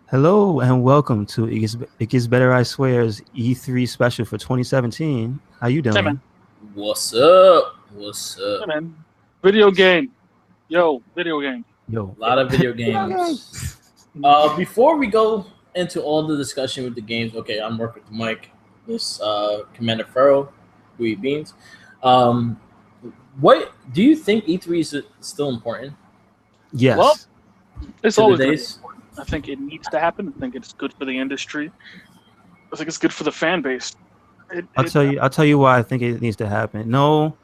Hello and welcome to It Gets Better, I Swear's E3 special for 2017. How you Hey man, doing? What's up? What's hey up? man. Video game. Yo, video game. Yo. A lot of video Video games. Before we go into all the discussion with the games, okay, I'm working with Mike. This Commander Furrow, who eat beans. Um, what do you think E3 is still important Well, Yes. it's to the always going to be days? important. I think it needs to happen. I think it's good for the industry. I think it's good for the fan base. I'll tell you why I think it needs to happen. No,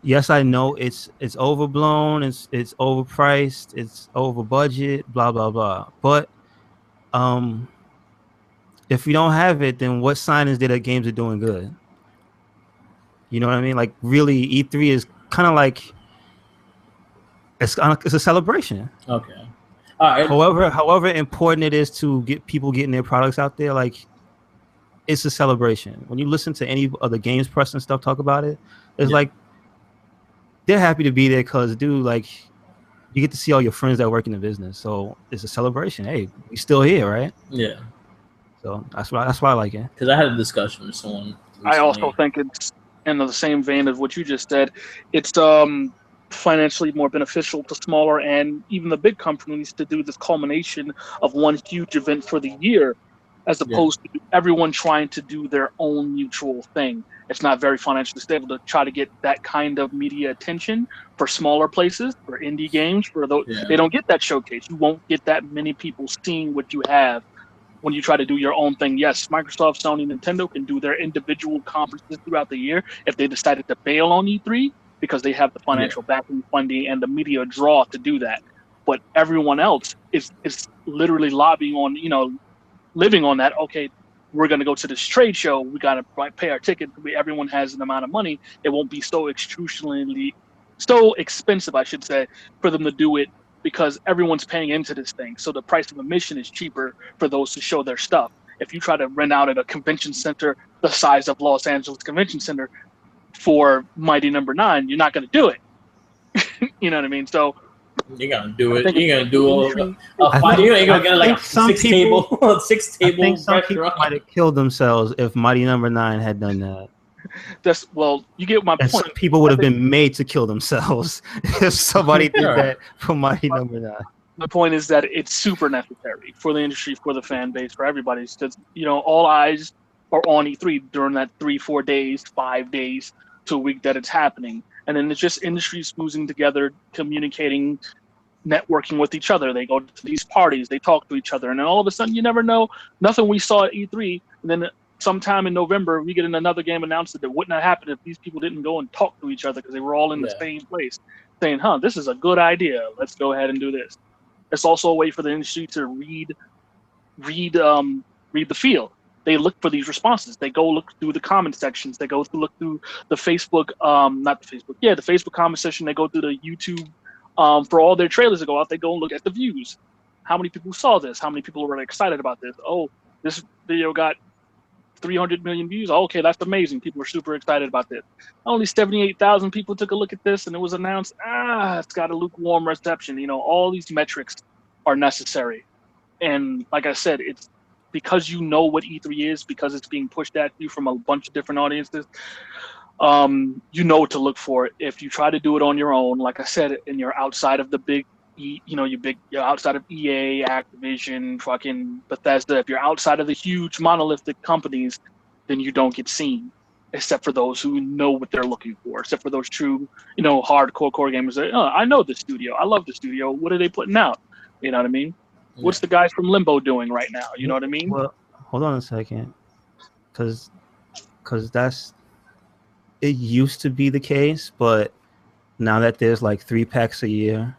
yes, I know it's overblown, it's overpriced, it's over budget, blah blah blah. But um if we don't have it, then what sign is that the games are doing good? You know what I mean? Like really E3 is kind of like it's a celebration. Okay. All right. However important it is to get people getting their products out there, like it's a celebration. When you listen to any of the games press and stuff talk about it, it's Yeah. like they're happy to be there because, dude, like you get to see all your friends that work in the business. So it's a celebration. Hey, we still here, right? Yeah. So that's why I like it. Because I had a discussion with someone I also recently. think it's in the same vein of what you just said. It's financially more beneficial to smaller and even the big companies to do this culmination of one huge event for the year, as Yeah. opposed to everyone trying to do their own mutual thing. It's not very financially stable to try to get that kind of media attention for smaller places, for indie games, for those Yeah. they don't get that showcase. You won't get that many people seeing what you have when you try to do your own thing. Yes, Microsoft, Sony, Nintendo can do their individual conferences throughout the year if they decided to bail on E3 because they have the financial backing, funding, and the media draw to do that. But everyone else is literally lobbying on, living on that. Okay, we're going to go to this trade show. We got to pay our ticket. Everyone has an amount of money. It won't be so expensive, I should say, for them to do it because everyone's paying into this thing. So the price of admission is cheaper for those to show their stuff. If you try to rent out at a convention center the size of Los Angeles Convention Center for Mighty Number Nine, you're not going to do it. You know what I mean? So You're gonna do I it. think You're gonna do industry- you ain't gonna get like some six people- table, six I table think some people restaurant. might have killed themselves if Mighty Number 9 had done that. you get my And point. some people would have been made to kill themselves if somebody did Sure. that for Mighty Number 9. The point is that it's super necessary for the industry, for the fan base, for everybody. Because all eyes are on E3 during that 3-4 days, 5 days to a week that it's happening, and then it's just industry smoozing together, communicating, networking with each other. They go to these parties, they talk to each other, and then all of a sudden, you never know, nothing we saw at E3, and then sometime in November, we get another game announced that wouldn't have happened if these people didn't go and talk to each other because they were all in the same place, saying, this is a good idea. Let's go ahead and do this. It's also a way for the industry to read the field. They look for these responses. They go look through the comment sections. They go look through the Facebook, the Facebook comment section. They go through the YouTube for all their trailers that go out. They go and look at the views. How many people saw this? How many people were excited about this? Oh, this video got 300 million views. Oh, okay, that's amazing. People are super excited about this. Only 78,000 people took a look at this, and it was announced. It's got a lukewarm reception. All these metrics are necessary, and like I said, it's because you know what E3 is, because it's being pushed at you from a bunch of different audiences. You know what to look for. If you try to do it on your own, like I said, and you're outside of the big, you're outside of EA, Activision, fucking Bethesda. If you're outside of the huge monolithic companies, then you don't get seen. Except for those who know what they're looking for. Except for those true, hardcore core gamers. That, I know the studio. I love the studio. What are they putting out? You know what I mean? Yeah. What's the guys from Limbo doing right now? You know what I mean? Well, hold on a second, because it used to be the case, but now that there's like 3 packs a year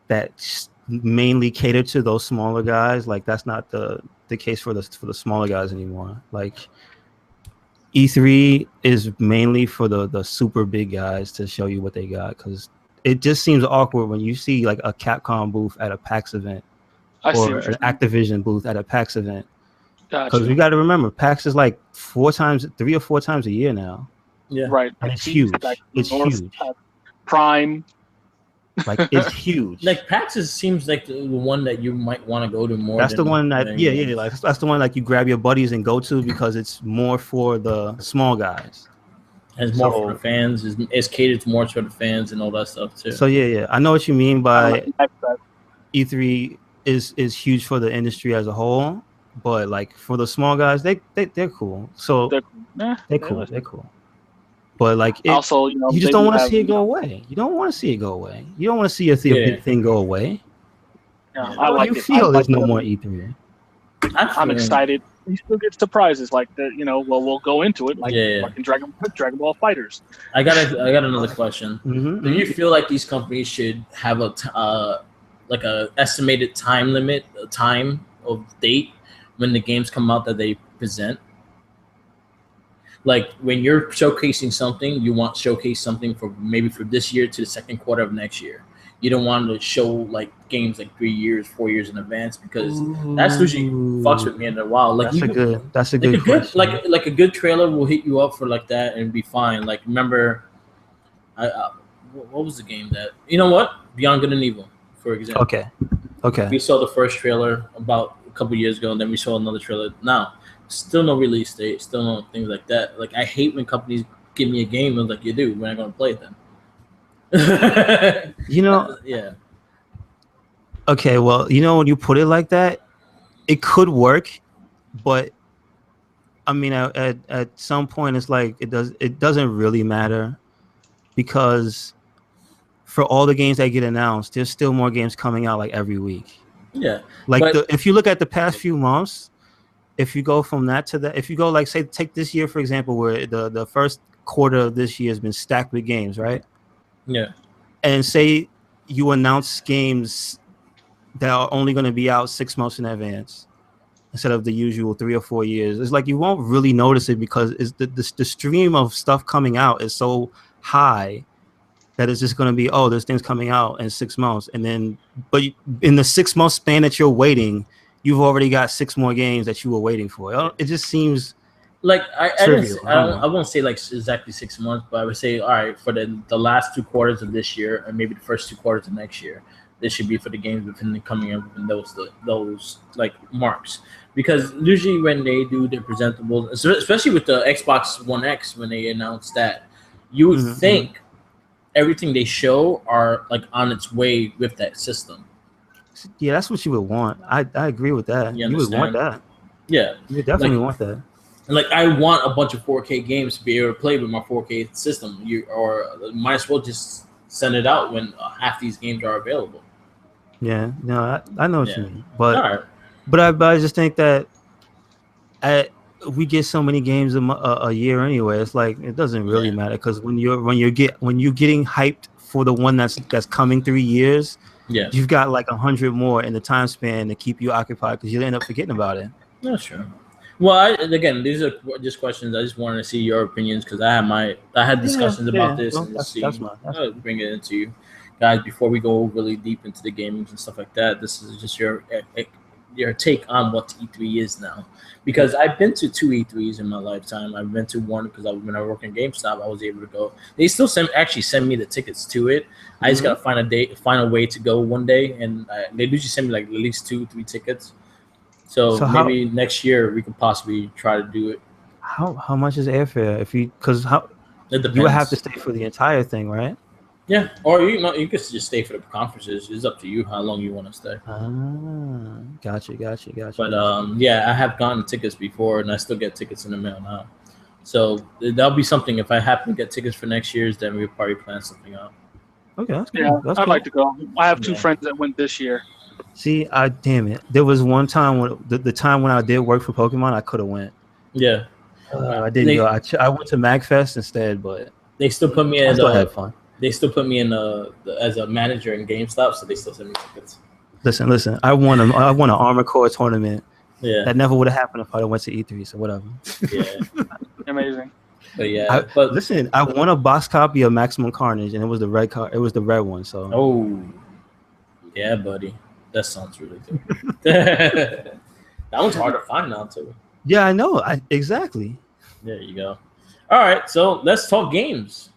that mainly cater to those smaller guys, like that's not the case for the smaller guys anymore. Like E3 is mainly for the super big guys to show you what they got, because it just seems awkward when you see like a Capcom booth at a PAX event or an Activision booth at a PAX event. Because we got to remember, PAX is like 3 or 4 times a year now. Yeah. Right. And it's huge. It's huge. Prime. Like it's huge. Like PAX seems like the one that you might want to go to more. That's the one that like that's the one like you grab your buddies and go to because it's more for the small guys. It's more for the fans. It's catered more to the fans and all that stuff too. So yeah, I know what you mean by E3 is huge for the industry as a whole, but like for the small guys, they're cool. So they're cool. But like also, you just don't want to see it go away. You don't want to see it go away. You don't want to see your thing go away. Yeah, How do you feel there's no more E3? I'm excited. You still get surprises like that. We'll go into it. Like fucking Dragon Ball Fighters. I got another question. Mm-hmm. Do you feel like these companies should have a estimated time limit, a time of date when the games come out that they present? Like when you're showcasing something, you want to showcase something for this year to the second quarter of next year. You don't want to show like games like 3 years, 4 years in advance because that's usually fucks with me in a while. Like that's a good question. Like a good trailer will hit you up for like that and be fine. Like remember, what was the game that Beyond Good and Evil, for example. Okay. We saw the first trailer about a couple years ago, and then we saw another trailer now. Still no release date, still no things like that. Like I hate when companies give me a game and like you do, we're not gonna play it then. Yeah. Okay, well, when you put it like that, it could work, but I mean, at some point, it's like it doesn't really matter because for all the games that get announced, there's still more games coming out like every week. Yeah, like if you look at the past few months. If you go from that to that, if you go like say take this year for example, where the first quarter of this year has been stacked with games, right? Yeah. And say you announce games that are only going to be out 6 months in advance instead of the usual 3 or 4 years. It's like you won't really notice it because it's the stream of stuff coming out is so high that it's just going to be there's things coming out in 6 months, and then but in the 6 month span that you're waiting. You've already got 6 more games that you were waiting for. It just seems like I won't say like exactly 6 months, but I would say all right for the last 2 quarters of this year and maybe the first 2 quarters of next year. This should be for the games within the coming up within those like marks, because usually when they do their presentables, especially with the Xbox One X when they announced that, you would think everything they show are like on its way with that system. Yeah, that's what you would want. I agree with that. You would want that. Yeah, you would definitely want that. And like, I want a bunch of 4K games to be able to play with my 4K system. Or might as well just send it out when half these games are available. Yeah, no, I know what you mean, but I just think that we get so many games a year anyway. It's like it doesn't really matter because when you're getting hyped for the one that's coming 3 years. Yeah, you've got like 100 more in the time span to keep you occupied because you'll end up forgetting about it. That's true. Well, again, these are just questions. I just wanted to see your opinions because I had discussions about this. Well, and I'll bring it into you guys before we go really deep into the gaming and stuff like that. This is just your take on what E3 is now, because I've been to 2 E3s in my lifetime. I've been to one because when I worked in GameStop, I was able to go. They still send me the tickets to it. I just gotta find a way to go one day, and they usually send me like at least 2-3 tickets. So maybe next year we could possibly try to do it. How much is airfare you would have to stay for the entire thing, right? Yeah, or you could just stay for the conferences. It's up to you how long you want to stay. Gotcha. But I have gotten tickets before, and I still get tickets in the mail now. So that'll be something. If I happen to get tickets for next year's, then we'll probably plan something out. Okay, that's cool. I'd like to go. I have 2 friends that went this year. See, damn it. There was one time when the time when I did work for Pokemon, I could have went. Yeah, I didn't go. I went to MagFest instead, but they still put me in. I still had fun. They still put me in as a manager in GameStop, so they still send me tickets. Listen. I won an Armored Core tournament. Yeah, that never would have happened if I went to E3. So whatever. Yeah, amazing. But but listen, I won a box copy of Maximum Carnage, and it was the red car. It was the red one. So. Yeah, buddy, that sounds really good. That one's hard to find now too. Yeah, I know. Exactly. There you go. All right, so let's talk games.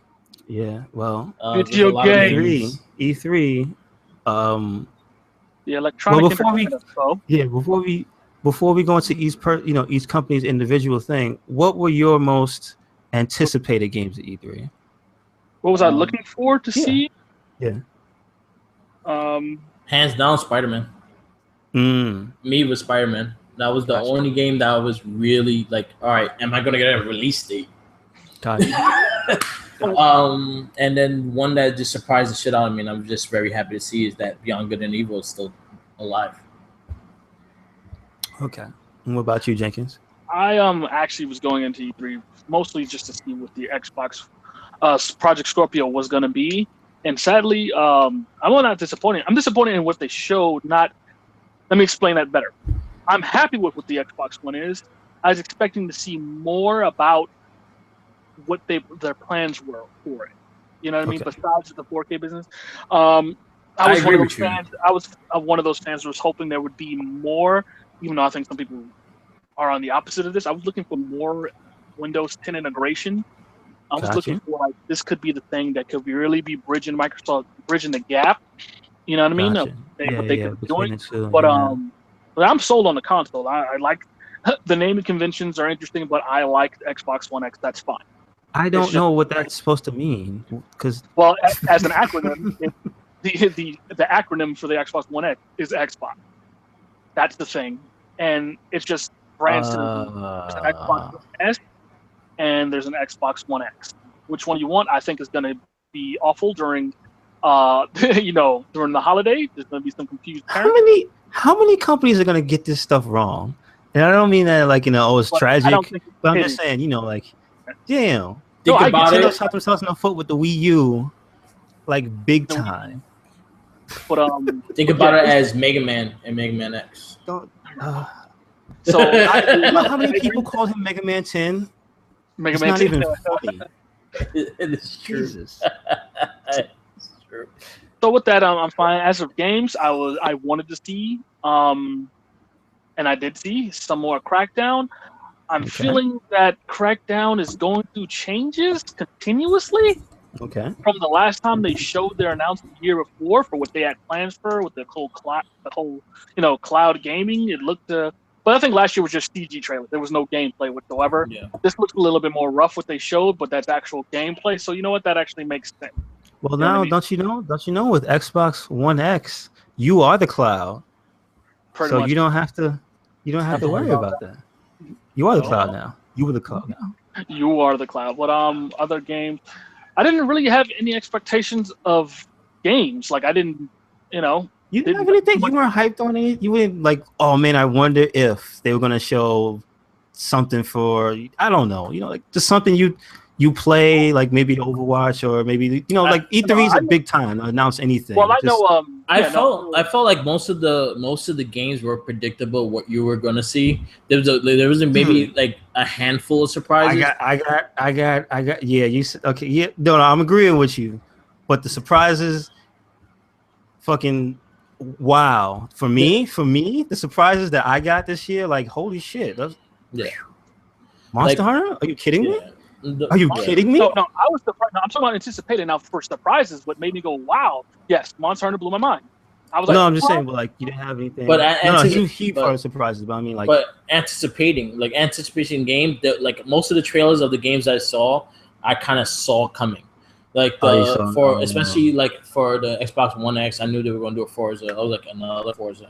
Yeah. Well, There's a Video lot of games. E3. The electronic Well, before we entertainment expo. yeah before we go into each company's individual thing, what were your most anticipated games at E3? What was I looking for to yeah. see? Yeah. hands down Spider-Man. Me with Spider-Man. That was the Gotcha. only game that I was really like, all right, am I gonna get a release date? Gotcha. And then one that just surprised the shit out of me, and I'm just very happy to see is that Beyond Good and Evil is still alive. Okay. And what about you, Jenkins? I actually was going into E3 mostly just to see what the Xbox Project Scorpio was going to be, and sadly, I'm not disappointed. I'm disappointed in what they showed. Let me explain that better. I'm happy with what the Xbox One is. I was expecting to see more about what their plans were for it. You know what I mean? Besides the 4K business, I was one of those fans. I was one of those fans who was hoping there would be more. Even though I think some people are on the opposite of this, I was looking for more Windows 10 integration. I was looking for like this could be the thing that could really be bridging the gap. You know what I mean? Gotcha. What they could be doing. Two, but I'm sold on the console. I like the naming conventions are interesting, but I like the Xbox One X. That's fine. I don't know what that's supposed to mean because as an acronym, the acronym for the Xbox One X is Xbox. That's the thing, and it's just brands to there's an Xbox One S and there's an Xbox One X. Which one you want? I think is going to be awful during, during the holiday. There's going to be some confused parents. How many companies are going to get this stuff wrong? And I don't mean that like it's tragic, but I'm just saying like, damn. Nintendo shot themselves in the foot with the Wii U, like big time. But think about it as Mega Man and Mega Man X. So you know how many people called him Mega Man 10? Mega it's Man not 10. Even funny. It's true. Jesus. It's true. So with that, I'm fine. As of games, I wanted to see, and I did see some more Crackdown. I'm feeling that Crackdown is going through changes continuously. Okay. From the last time they showed their announcement the year before for what they had plans for with the whole cloud gaming, it looked. But I think last year was just CG trailer. There was no gameplay whatsoever. Yeah. This looks a little bit more rough what they showed, but that's actual gameplay. So you know what? That actually makes sense. Well, now don't you know with Xbox One X, you are the cloud. Pretty much. You don't have to worry about that. You are the cloud now. You are the cloud now. You are the cloud. But other games, I didn't really have any expectations of games. Like I didn't, You didn't have anything. You weren't hyped on it. You weren't like, oh man, I wonder if they were gonna show something for I don't know. Like just something you play, like maybe Overwatch or maybe like E3 is a big time to announce anything. Well, I know. I felt like most of the games were predictable. What you were gonna see, there was maybe like a handful of surprises. I got. Yeah, you said okay. Yeah, no, I'm agreeing with you, but the surprises, fucking wow. For me, the surprises that I got this year, like holy shit, Monster Hunter? Are you kidding me? Are you kidding me? No, I was surprised. No, I'm talking about anticipating. Now, for surprises, what made me go, wow, yes, Monster Hunter blew my mind. I was I'm just saying, but like, you didn't have anything. But huge for surprises, but I mean, like, but anticipation game, like most of the trailers of the games I saw, I kind of saw coming. Like especially like for the Xbox One X, I knew they were going to do a Forza. I was like, another Forza.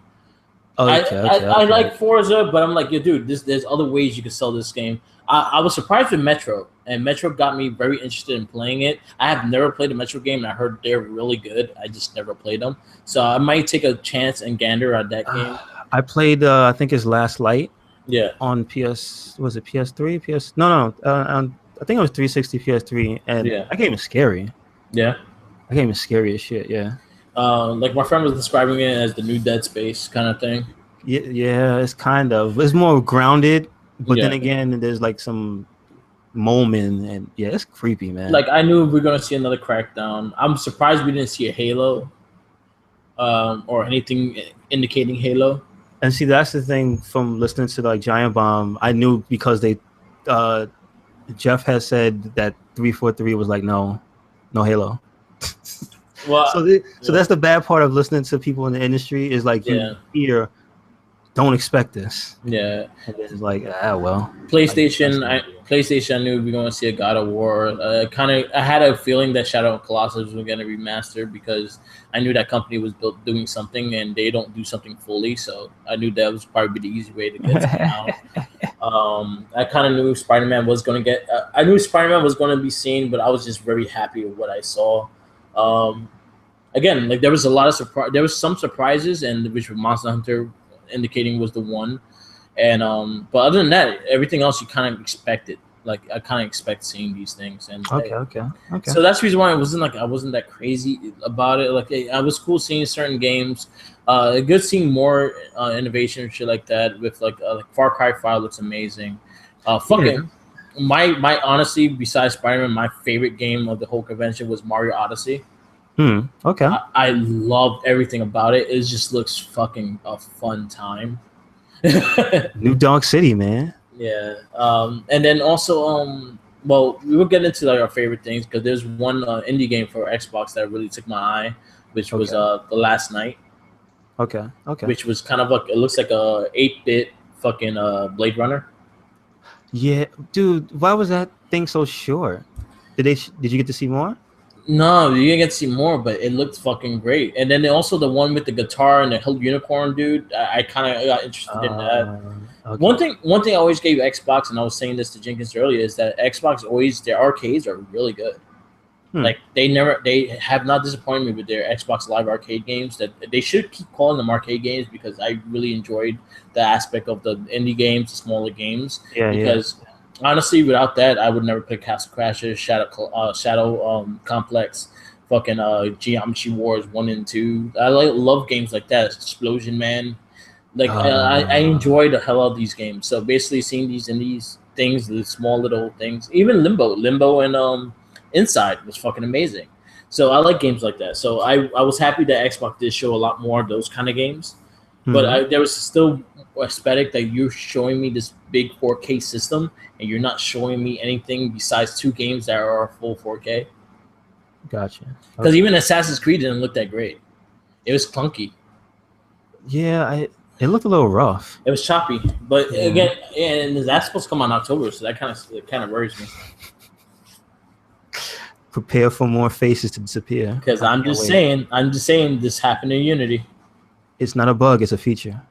I like Forza, but I'm like, dude, there's other ways you can sell this game. I was surprised with Metro, and Metro got me very interested in playing it. I have never played a Metro game, and I heard they're really good. I just never played them, so I might take a chance and gander at that game. I played, I think it's Last Light. Yeah. On PS, was it PS3? No. I think it was 360 PS3, and that game is scary. Yeah. That game is scary as shit. Yeah. Like my friend was describing it as the new Dead Space kind of thing. Yeah, it's more grounded. But then again, there's like some moment, and it's creepy, man. Like I knew we were gonna see another Crackdown. I'm surprised we didn't see a Halo, or anything indicating Halo. And see, that's the thing from listening to like Giant Bomb. I knew because they, Jeff has said that 343 was like, no, no Halo. Well, So that's the bad part of listening to people in the industry is like you hear, don't expect this. Yeah. And it's like, well. PlayStation, I knew we were going to see a God of War. I had a feeling that Shadow of Colossus was going to remaster because I knew that company was doing something and they don't do something fully. So I knew that was probably the easy way to get something out. I kind of knew Spider-Man was going to get. I knew Spider-Man was going to be seen, but I was just very happy with what I saw. Again, like there was a lot of surprise. There was some surprises, and which Monster Hunter indicating was the one. And but other than that, everything else you kind of expected. Like I kind of expect seeing these things. And okay. So that's the reason why I wasn't that crazy about it. Like I was cool seeing certain games. Good seeing more innovation and shit like that. With like Far Cry 5 looks amazing. My honestly, besides Spider-Man, my favorite game of the whole convention was Mario Odyssey. Okay. I loved everything about it. It just looks fucking a fun time. New Donk City, man. Yeah. And then also, well, we will get into like our favorite things because there's one indie game for Xbox that really took my eye, which was The Last Night. Okay. Which was kind of like, it looks like a 8-bit fucking Blade Runner. Yeah, dude. Why was that thing so short? Did you get to see more? No, you didn't get to see more, but it looked fucking great. And then also the one with the guitar and the Hill Unicorn dude, I kind of got interested in that. Okay. One thing I always gave Xbox, and I was saying this to Jenkins earlier, is that Xbox their arcades are really good. Like they have not disappointed me with their Xbox Live Arcade games. That they should keep calling them arcade games because I really enjoyed the aspect of the indie games, the smaller games. Because honestly, without that, I would never play Castle Crashers, Shadow Complex, fucking Geometry Wars 1 and 2. I love games like that. Explosion Man. Like I enjoy the hell out of these games. So basically, seeing these things, the small little things, even Limbo, and Inside was fucking amazing. So I like games like that. So I was happy that Xbox did show a lot more of those kind of games. But there was still aesthetic that you're showing me this big 4K system, and you're not showing me anything besides 2 games that are full 4K. Gotcha. Because even Assassin's Creed didn't look that great. It was clunky. Yeah, it looked a little rough. It was choppy, but again, and that's supposed to come out in October, so that kind of worries me. Prepare for more faces to disappear. Because I'm just saying, this happened in Unity. It's not a bug; it's a feature.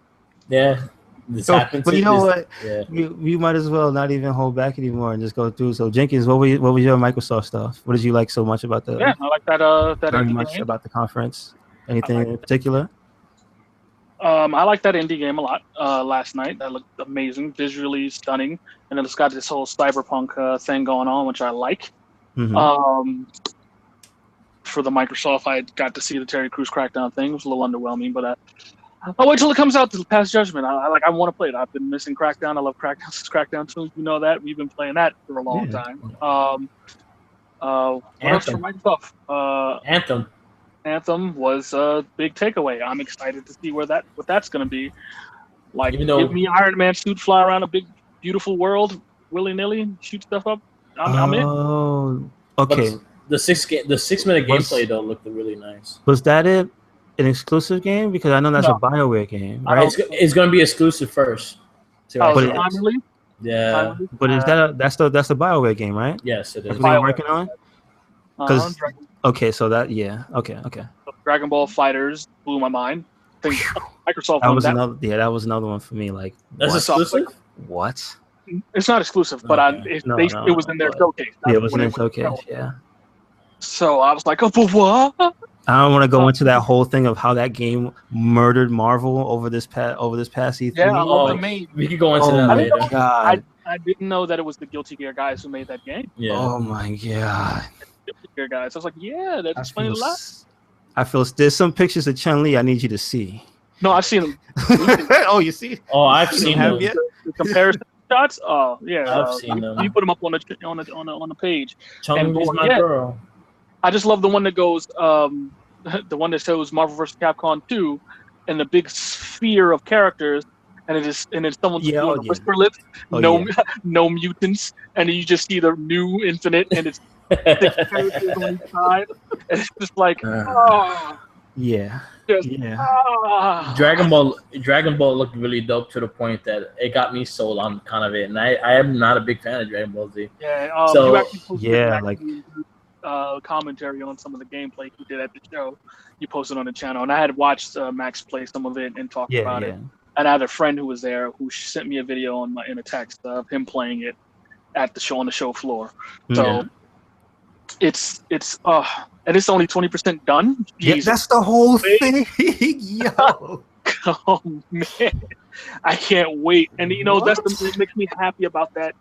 Yeah, this happened. But you know what? Yeah. We might as well not even hold back anymore and just go through. So Jenkins, what was your Microsoft stuff? What did you like so much about the? Yeah, I like that. Very much game. About the conference. Anything in particular? I like that indie game a lot. Last night, that looked amazing, visually stunning, and then it's got this whole cyberpunk thing going on, which I like. For the Microsoft, I got to see the Terry Crews Crackdown thing. It was a little underwhelming, but I'll wait till it comes out to pass judgment. I want to play it. I've been missing Crackdown. I love Crackdown since Crackdown 2. You know that. We've been playing that for a long time. What else from Microsoft? Anthem was a big takeaway. I'm excited to see what that's going to be. Like, give me Iron Man suit, fly around a big, beautiful world, willy-nilly, shoot stuff up. I'm in. Oh, okay. But the 6-minute gameplay though looked really nice. Was that an exclusive game? Because I know that's a BioWare game, right? It's going to be exclusive first. Yeah. But is that's the BioWare game, right? Yes, it is. That's what they're working on. Because okay, so that okay. Dragon Ball Fighters blew my mind. I think Microsoft. That was another one for me. Like, that's exclusive. What? It's not exclusive, but it was in their showcase. Yeah, it was in their showcase. Yeah. So I was like, oh, what? I don't want to go into that whole thing of how that game murdered Marvel over this past E3. Yeah, we could go into that later. God. I didn't know that it was the Guilty Gear guys who made that game. Yeah. Oh my God. Guilty Gear guys. I was like, yeah, that explains a lot. I feel there's some pictures of Chun-Li I need you to see. No, I've seen them. Oh, you see? Oh, I've seen them. The comparison shots. Oh, yeah. I've seen them. You put them up on the page. Chun-Li's my girl. I just love the one that goes, the one that shows Marvel vs. Capcom 2, and the big sphere of characters, and it's someone's whisper lips, no mutants, and you just see the new Infinite, and it's 6 characters on each side, and it's just like, oh, Yeah. just Dragon Ball looked really dope to the point that it got me sold on kind of it, and I am not a big fan of Dragon Ball Z. Yeah, So, you actually posted yeah, an actually, commentary on some of the gameplay you did at the show. You posted on the channel, and I had watched Max play some of it and talk about it. And I had a friend who was there who sent me a video in a text of him playing it at the show on the show floor. So it's and it's only 20% done. Yeah, that's the whole thing. Yo. Oh man, I can't wait. And it makes me happy about that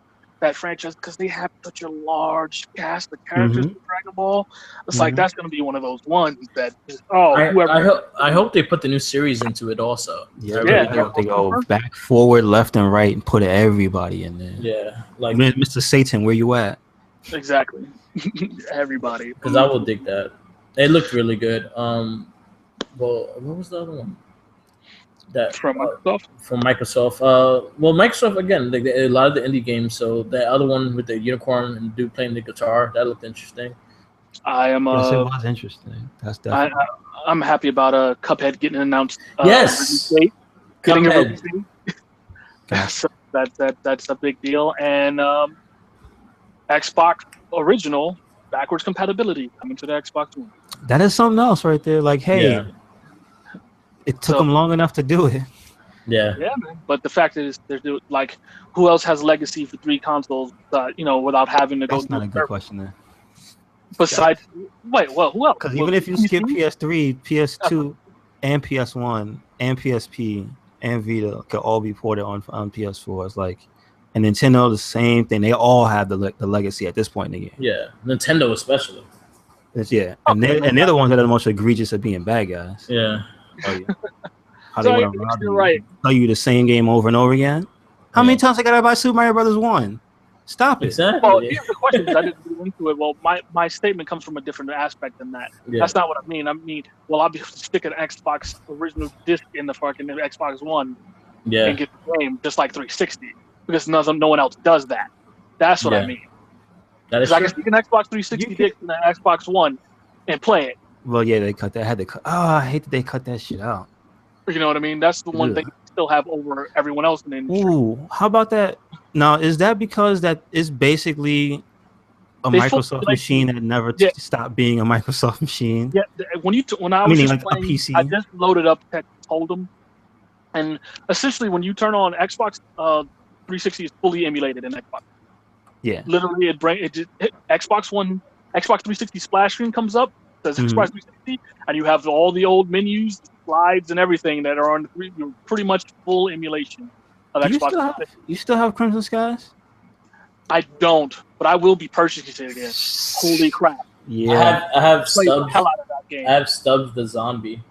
franchise because they have such a large cast of characters in Dragon Ball. It's like that's gonna be one of those ones that I hope they put the new series into it also. Yeah, they go back, forward, left, and right, and put everybody in there. Yeah, like Mr. Satan, where you at? Exactly. Everybody. Because I will dig that. It looked really good. Well, what was the other one? That from Microsoft. From Microsoft. Well, Microsoft again. Like a lot of the indie games. So that other one with the unicorn and the dude playing the guitar, that looked interesting. I am. Yes, it was interesting. That's definitely. I'm happy about Cuphead getting announced. Yes. Getting a release date. So that's a big deal. And Xbox original backwards compatibility coming to the Xbox One. That is something else right there. Like, hey, it took them long enough to do it. Yeah, man. But the fact is, like, who else has legacy for 3 consoles? Without having to go. That's not a good question there. Besides, who else? Because even if you skip PS3, PS2, and PS1, and PSP, and Vita could all be ported on PS4. It's like. And Nintendo, the same thing. They all have the legacy at this point in the game. Yeah, Nintendo especially. And they're the ones that are the most egregious at being bad guys. Yeah. Oh, yeah. How they want to rob you. Tell you the same game over and over again. How many times I gotta buy Super Mario Brothers 1? Stop it. Exactly. Well, here's the question. I didn't get into it. Well, my statement comes from a different aspect than that. Yeah. That's not what I mean. I mean, I'll be sticking an Xbox original disc in the fucking Xbox One and get the game just like 360. Because no one else does that. That's what I mean. That is I can stick an Xbox 360 disc in an Xbox One and play it. Well, yeah, they cut that. Had to cut. Oh, I hate that they cut that shit out. You know what I mean? That's the one thing you still have over everyone else in the industry. Ooh, how about that? Now, is that because that is basically a Microsoft machine that never stopped being a Microsoft machine? Yeah, when I was just playing, a PC. I just loaded up Texas Hold'em, and essentially when you turn on Xbox 360 is fully emulated in Xbox. Yeah. Literally, Xbox 360 splash screen comes up, says Xbox 360, and you have all the old menus, slides, and everything that are on the pretty much full emulation of Xbox. You still have Crimson Skies? I don't, but I will be purchasing it again. Holy crap! Yeah, I have Stubbs. The hell out of that game. I have Stubbs the zombie.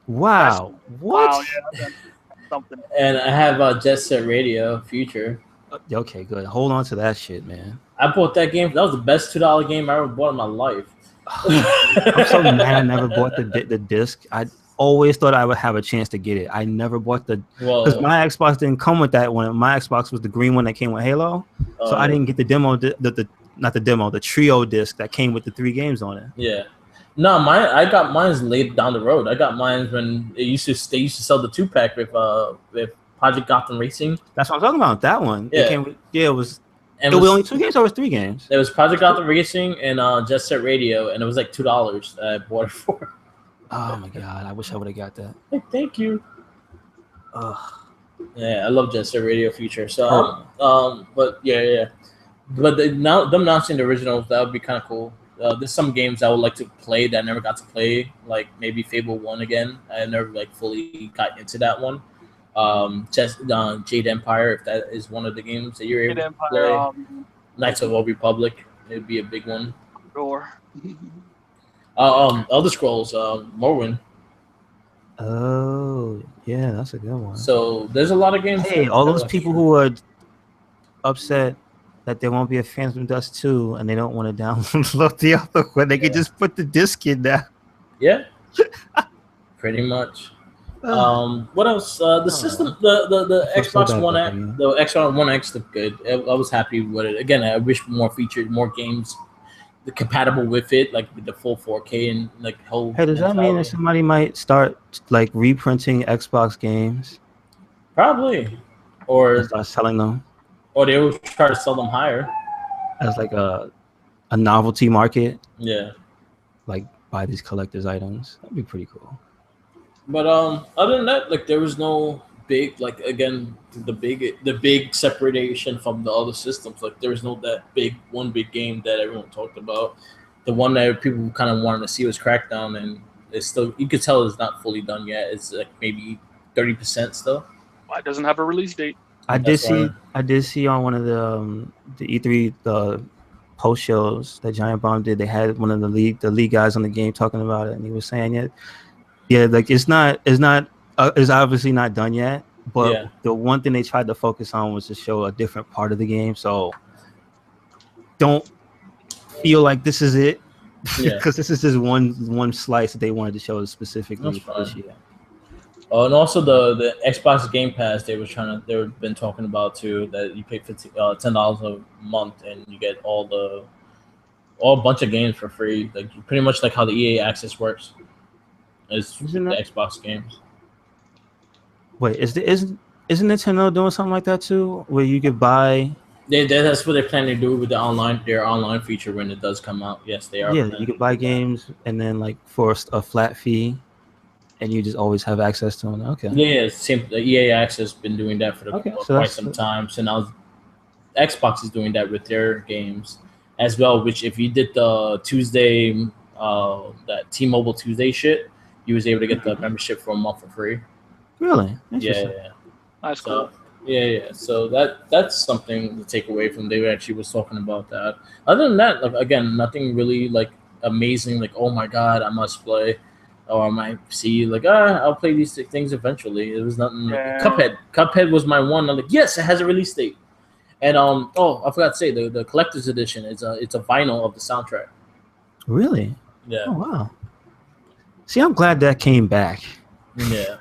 Wow! What? Wow! Yeah, that's something. And I have Jet Set Radio Future. Okay, good. Hold on to that shit, man. I bought that game. That was the best $2 game I ever bought in my life. I'm so mad I never bought the disc. I always thought I would have a chance to get it. I never bought because my Xbox didn't come with that one. My Xbox was the green one that came with Halo, so I didn't get the demo. The trio disc that came with the 3 games on it. Yeah. No, I got mine laid down the road. I got mine when they used to sell the 2-pack with Project Gotham Racing. That's what I'm talking about. That one. Yeah. It was. And it was only 2 games, or it was 3 games? It was Project Gotham Racing and Jet Set Radio, and it was like $2 that I bought it for. Oh my god! I wish I would have got that. Hey, thank you. Yeah, I love Jet Set Radio Future. So, but yeah. But now them announcing the originals, that would be kind of cool. There's some games I would like to play that I never got to play, like maybe Fable 1 again. I never fully got into that one. Jade Empire, if that is one of the games that you're able to play. Knights of the Old Republic, it'd be a big one. Sure. Elder Scrolls, Morrowind. Oh, yeah, that's a good one. So there's a lot of games. Hey, all those people who are upset that there won't be a Phantom Dust 2 and they don't want to download the other one, they can just put the disc in there. Yeah, pretty much. What else? The system, the Xbox One X, the Xbox One X looked good. I was happy with it. Again, I wish more featured, more games compatible with it, like with the full 4K and like whole. Hey, does that mean that somebody might start like reprinting Xbox games Probably, and or start selling them they will try to sell them higher. as like a novelty market? Yeah. Like buy these collector's items. That'd be pretty cool. But other than that, like there was no big like again the big separation from the other systems. Like there was no that big game that everyone talked about. The one that people kind of wanted to see was Crackdown, and it's still you could tell it's not fully done yet. It's like maybe 30% still. It doesn't have a release date. I did see on one of the E3 the post shows that Giant Bomb did. They had one of the lead guys on the game talking about it, and he was saying yeah, like it's obviously not done yet. But the one thing they tried to focus on was to show a different part of the game. So don't feel like this is it, because this is just one slice that they wanted to show specifically for this year. And also the Xbox Game Pass, they've been talking about too, that you pay $10 a month and you get all a bunch of games for free, like pretty much like how the EA Access works. Isn't the Xbox games? Wait, isn't Nintendo doing something like that too, where you could buy? That's what they're planning to do with their online feature when it does come out. Yes, they are. Yeah, you could buy games and then like for a flat fee, and you just always have access to them. Okay. Yeah, same. The EA Access been doing that for quite some time. So now Xbox is doing that with their games as well. Which if you did the Tuesday, that T-Mobile Tuesday shit, you was able to get the membership for a month for free. Really? Yeah. That's cool. Yeah. So that's something to take away from. They actually was talking about that. Other than that, like again, nothing really like amazing. Like, oh my god, I must play, or I might see like I'll play these things eventually. It was nothing. Like, Cuphead was my one. I'm like, yes, it has a release date. And I forgot to say the collector's edition is it's a vinyl of the soundtrack. Really? Yeah. Oh wow. See, I'm glad that came back. Yeah.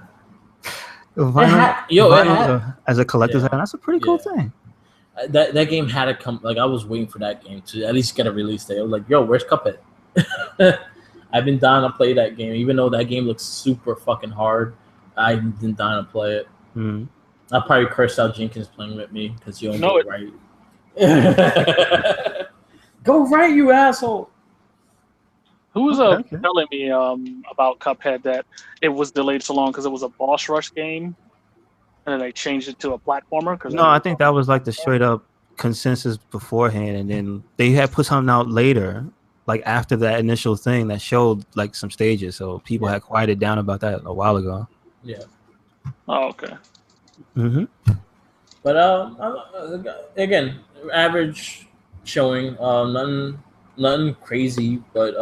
Vinyl as a collector's item, that's a pretty cool thing. That game had to come. Like I was waiting for that game to at least get a release date. I was like, yo, where's Cuphead? I've been dying to play that game, even though that game looks super fucking hard. I've been dying to play it. Mm-hmm. I'll probably curse out Jenkins playing with me because you don't know it right. Go right, you asshole. Who was telling me about Cuphead that it was delayed so long because it was a boss rush game, and then they changed it to a platformer? No, I think that was like the straight up consensus beforehand, and then they had put something out later, like after that initial thing that showed like some stages, so people had quieted down about that a while ago. Yeah. Oh, okay. Mm-hmm. But again, average showing. Nothing crazy, but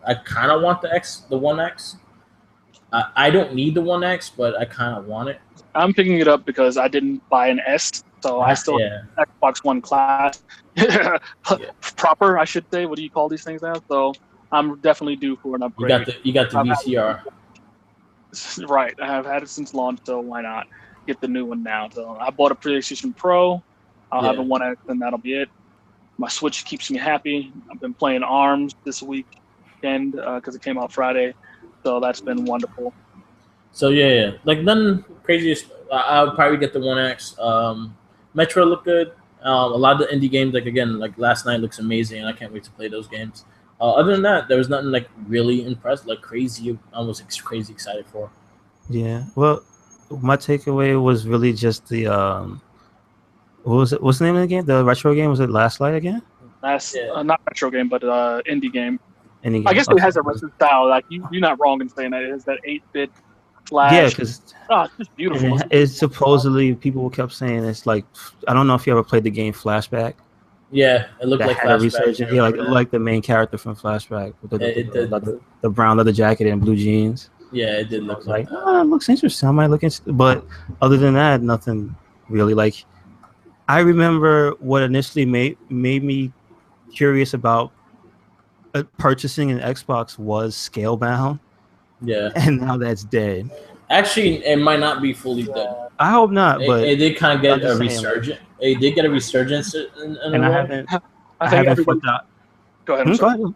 I kind of want the One X. I don't need the One X, but I kind of want it. I'm picking it up because I didn't buy an S, so I still have Xbox One class proper, I should say. What do you call these things now? So I'm definitely due for an upgrade. You got the VCR. Right, I have had it since launch, so why not get the new one now? So I bought a PlayStation Pro. I'll have a One X, and that'll be it. My Switch keeps me happy. I've been playing ARMS this weekend because it came out Friday, so that's been wonderful. So like nothing crazy. I'll probably get the One X. Metro looked good. A lot of the indie games, like Last Night, looks amazing, and I can't wait to play those games. Other than that, there was nothing like really impressed, like crazy. I was crazy excited for. Yeah. Well, my takeaway was really just the what was it? What's the name of the game? The retro game? Was it Last Light again? Not retro game, but indie game. Indie game. I guess it has a retro style. Like you're not wrong in saying that it has that 8-bit flash. Yeah, because it's just beautiful. It's supposedly people kept saying it's like, I don't know if you ever played the game Flashback. Yeah, it looked like Flashback. Yeah, like the main character from Flashback with the brown leather jacket and blue jeans. Yeah, it did look like it looks interesting. I might look into, but other than that, nothing really. Like I remember what initially made me curious about purchasing an Xbox was Scalebound. Yeah, and now that's dead. Actually, it might not be fully dead. I hope not, but it did kind of get a resurgence. It did get a resurgence, and I haven't Go ahead. I'm Go sorry. ahead.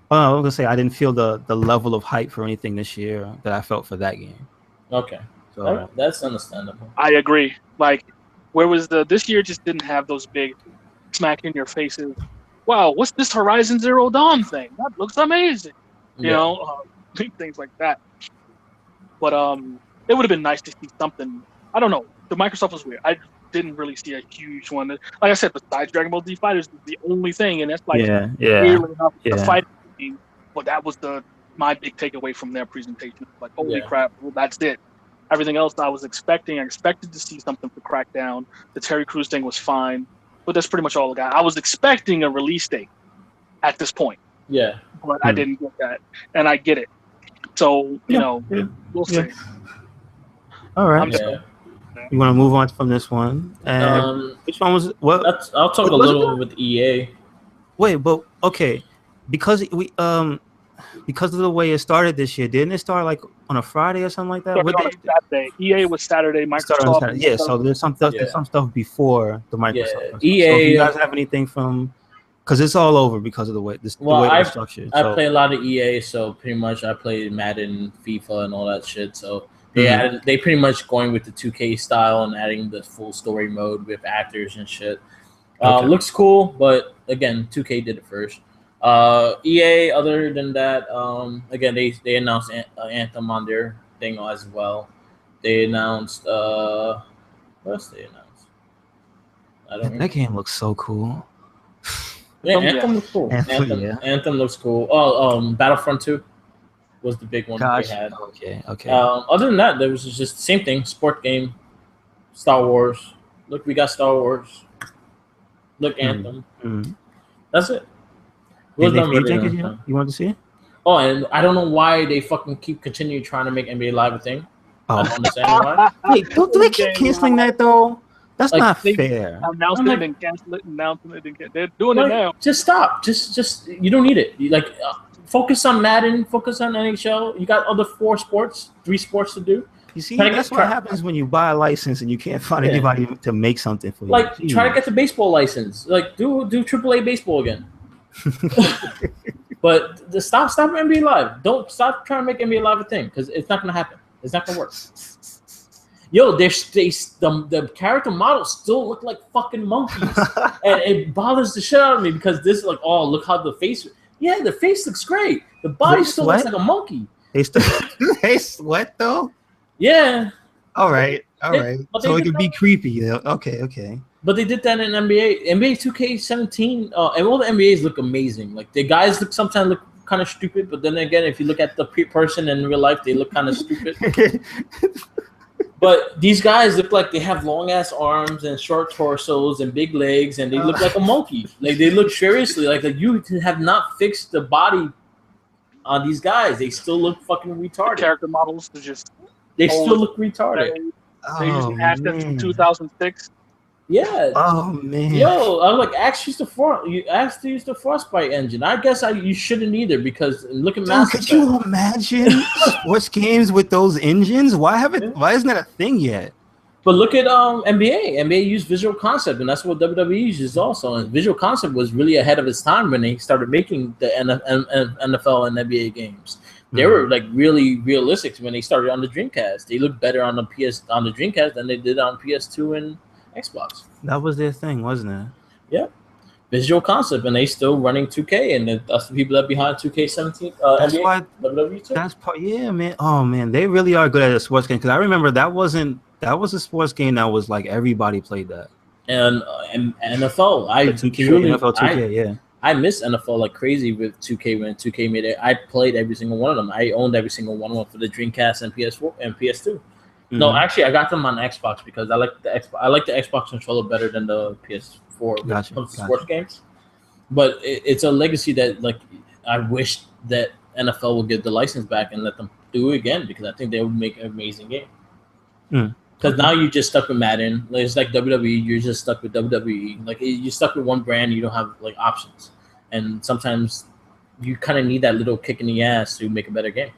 I was gonna say I didn't feel the level of hype for anything this year that I felt for that game. Okay, So that's understandable. I agree. Like, where was this year just didn't have those big smack in your faces. Wow, what's this Horizon Zero Dawn thing? That looks amazing. You know, things like that. But it would have been nice to see something. I don't know. The Microsoft was weird. I didn't really see a huge one. Like I said, besides Dragon Ball Z Fighters, is the only thing, and that's like weirdly enough the fighting game. But that was my big takeaway from their presentation. Like, holy crap, well, that's it. Everything else I was expecting. I expected to see something for Crackdown. The Terry Crews thing was fine, but that's pretty much all I got. I was expecting a release date at this point. Yeah, but I didn't get that, and I get it. So we'll see. All right. You want to move on from this one? And which one was what? I'll talk a little with EA. Wait, but okay, because because of the way it started this year, didn't it start like on a Friday or something like that? Saturday. EA was Saturday. Microsoft. Saturday. Yeah, so there's some stuff before the Microsoft. EA. So if you guys have anything from, because it's all over because of the way the way it's structured. I play a lot of EA, so pretty much I play Madden, FIFA, and all that shit. So they pretty much going with the 2K style and adding the full story mode with actors and shit. Looks cool, but again, 2K did it first. EA, other than that, again, they announced Anthem on their thing as well. They announced what else they announced? I don't know. That game looks so cool. Yeah, Anthem looks cool. Anthem looks cool. Oh, Battlefront 2 was the big one they had. Okay. Other than that, there was just the same thing. Sport game, Star Wars. Look, we got Star Wars. Look, Anthem. That's it. You want to see it? Oh, and I don't know why they fucking continue trying to make NBA Live a thing. I don't understand why. Wait, do they keep canceling that though? That's like, not fair. Announced it and canceled it. They're doing it now. Just stop. Just you don't need it. Focus on Madden. Focus on NHL. You got other 3 sports to do. You see, that's what happens when you buy a license and you can't find anybody to make something for you. Like, try to get the baseball license. Like, do AAA baseball again. But stop NBA Live. Don't stop trying to make NBA Live a thing because it's not gonna happen. It's not gonna work. Yo, the character models still look like fucking monkeys, and it bothers the shit out of me because this is like, oh, look how the face. Yeah, the face looks great. The body still looks like a monkey. They sweat though. Yeah. All right. So it could be creepy. Okay. But they did that in NBA 2K17, and all the NBAs look amazing. Like the guys sometimes look kind of stupid, but then again, if you look at the person in real life, they look kind of stupid. But these guys look like they have long ass arms and short torsos and big legs, and they look like a monkey. Like they look seriously like you have not fixed the body on these guys. They still look fucking retarded. The character models are just still look retarded. They using assets from 2006. Yeah. Oh man. Yo, I was like, Axe used to use the Frostbite engine. I guess you shouldn't either because look at Mass Effect. Could you imagine sports games with those engines? Why isn't that a thing yet? But look at NBA. NBA used Visual Concept, and that's what WWE uses also. And Visual Concept was really ahead of its time when they started making the NFL and NBA games. They were like really realistic when they started on the Dreamcast. They looked better on the Dreamcast than they did on PS2 and Xbox. That was their thing, wasn't it? Yeah. Visual Concept, and they still running 2K, and that's the people that behind 2K17. That's NBA, why. WWE too. That's part. Yeah, man. Oh man, they really are good at a sports game because I remember that was a sports game that was like everybody played that. And NFL, NFL 2K, yeah. I miss NFL like crazy with 2K when 2K made it. I played every single one of them. I owned every single one of them for the Dreamcast and PS4 and PS2. No, actually, I got them on Xbox because I like the Xbox controller better than the PS4 gotcha. sports games. But it's a legacy that like I wish that NFL would get the license back and let them do it again because I think they would make an amazing game. Because now you're just stuck with Madden. Like, it's like WWE. You're just stuck with WWE. Like you're stuck with one brand. You don't have like options, and sometimes you kind of need that little kick in the ass to make a better game.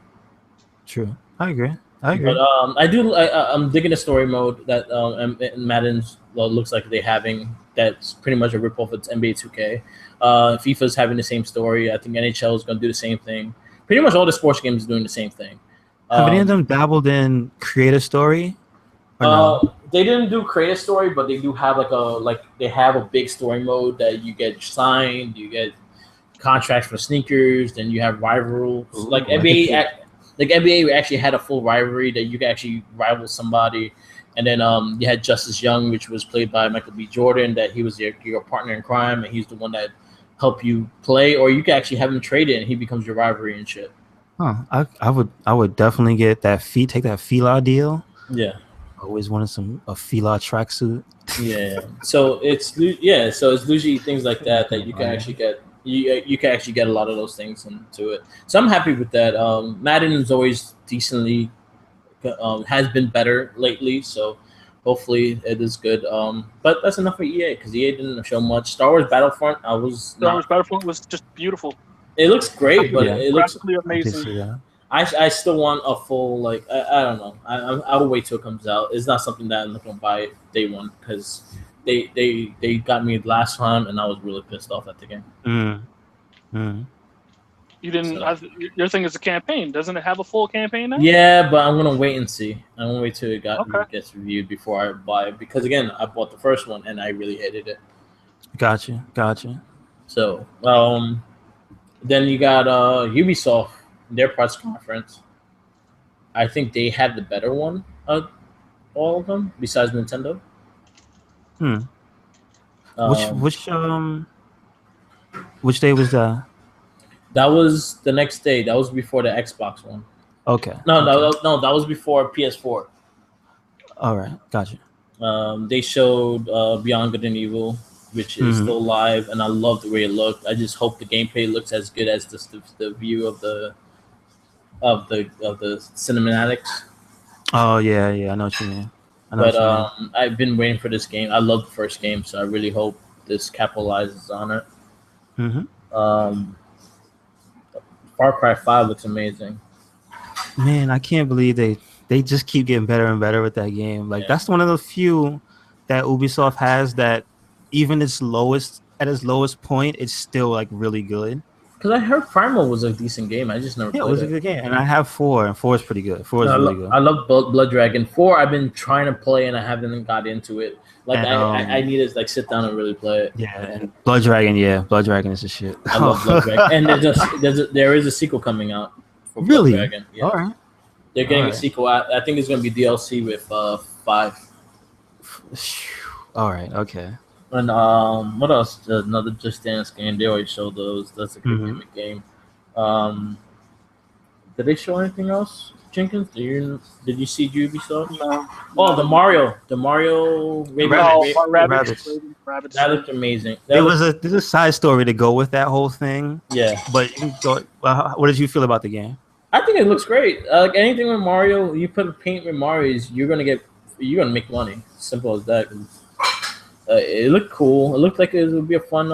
True, I agree. But I'm digging the story mode that Madden's looks like they're having. that's pretty much a ripoff of NBA 2K. FIFA's having the same story. I think NHL is going to do the same thing. Pretty much all the sports games are doing the same thing. Have any of them dabbled in creative story? Or no? They didn't do creative story, but they do have they have a big story mode that you get signed, you get contracts for sneakers, then you have rivals. Ooh, like NBA actually had a full rivalry that you could actually rival somebody. And then you had Justice Young, which was played by Michael B. Jordan, that he was your partner in crime, and he's the one that helped you play, or you can actually have him traded and he becomes your rivalry and shit. Huh. I would definitely get that take that Fila deal. Yeah. Always wanted a Fila tracksuit. Yeah. So it's usually things like that you can actually get. You can actually get a lot of those things into it. So I'm happy with that. Madden is always decently has been better lately, so hopefully it is good. But that's enough for EA because EA didn't show much. Star Wars Battlefront, Star Wars Battlefront was just beautiful. It looks great, but it looks amazing. I still want a full I don't know. I will wait till it comes out. It's not something that I'm not gonna buy day one because they got me last time and I was really pissed off at the game. You didn't. Your thing is a campaign. Doesn't it have a full campaign now? Yeah, but I'm gonna wait and see. I'm gonna wait till it gets reviewed before I buy it because again, I bought the first one and I really hated it. Gotcha. So then you got Ubisoft, their press conference. I think they had the better one of all of them besides Nintendo. Which day was that? That was the next day. That was before the Xbox one. Okay. No, that was before PS4. All right, gotcha. They showed Beyond Good and Evil, which is still live, and I love the way it looked. I just hope the gameplay looks as good as the view of the cinematics. Oh yeah, I know what you mean. I've been waiting for this game. I love the first game, so I really hope this capitalizes on it. Far Cry 5 looks amazing. Man, I can't believe they just keep getting better and better with that game. Like that's one of the few that Ubisoft has that even at its lowest point, it's still like really good. Because I heard Primal was a decent game. I just never played it. It was a good game. And I have 4, and 4 is pretty good. 4 is really good. I love Blood Dragon. 4 I've been trying to play and I haven't got into it. I need to sit down and really play it. Yeah, and Blood Dragon is the shit. I love Blood Dragon. And there is a sequel coming out for really? Blood Dragon. Yeah. All right. They're getting a sequel. I think it's going to be DLC with 5. All right, okay. And what else? Another Just Dance game. They always show those. That's a good game. Did they show anything else, Jenkins? Did you see Ubisoft? No. Oh, the Mario Rabbids. That looked amazing. There's a side story to go with that whole thing. Yeah. But you can go, what did you feel about the game? I think it looks great. Like anything with Mario, you put paint with Mario, you're gonna make money. Simple as that. It looked cool. It looked like it would be a fun.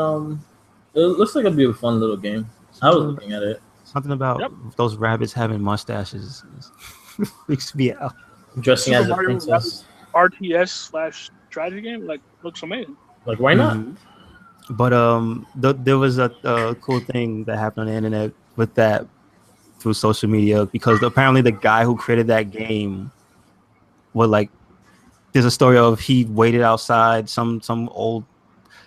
It looks like it'd be a fun little game. I was looking at it. Something about those rabbits having mustaches freaks me out. Dressing Super as a Mario princess. RTS/strategy game looks amazing. Like why not? But there was a cool thing that happened on the internet with that through social media because apparently the guy who created that game was like. There's a story of he waited outside some old.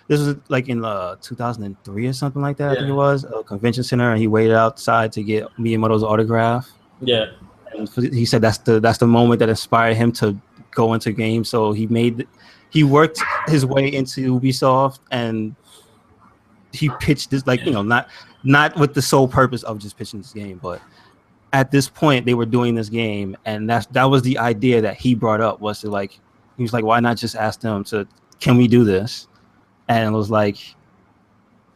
This was like in 2003 or something like that. I think it was a convention center, and he waited outside to get Miyamoto's autograph. Yeah, and he said that's the moment that inspired him to go into games. So he worked his way into Ubisoft, and he pitched this not with the sole purpose of just pitching this game, but at this point they were doing this game, and that was the idea that he brought up was to he was like, why not just ask them can we do this? And it was like,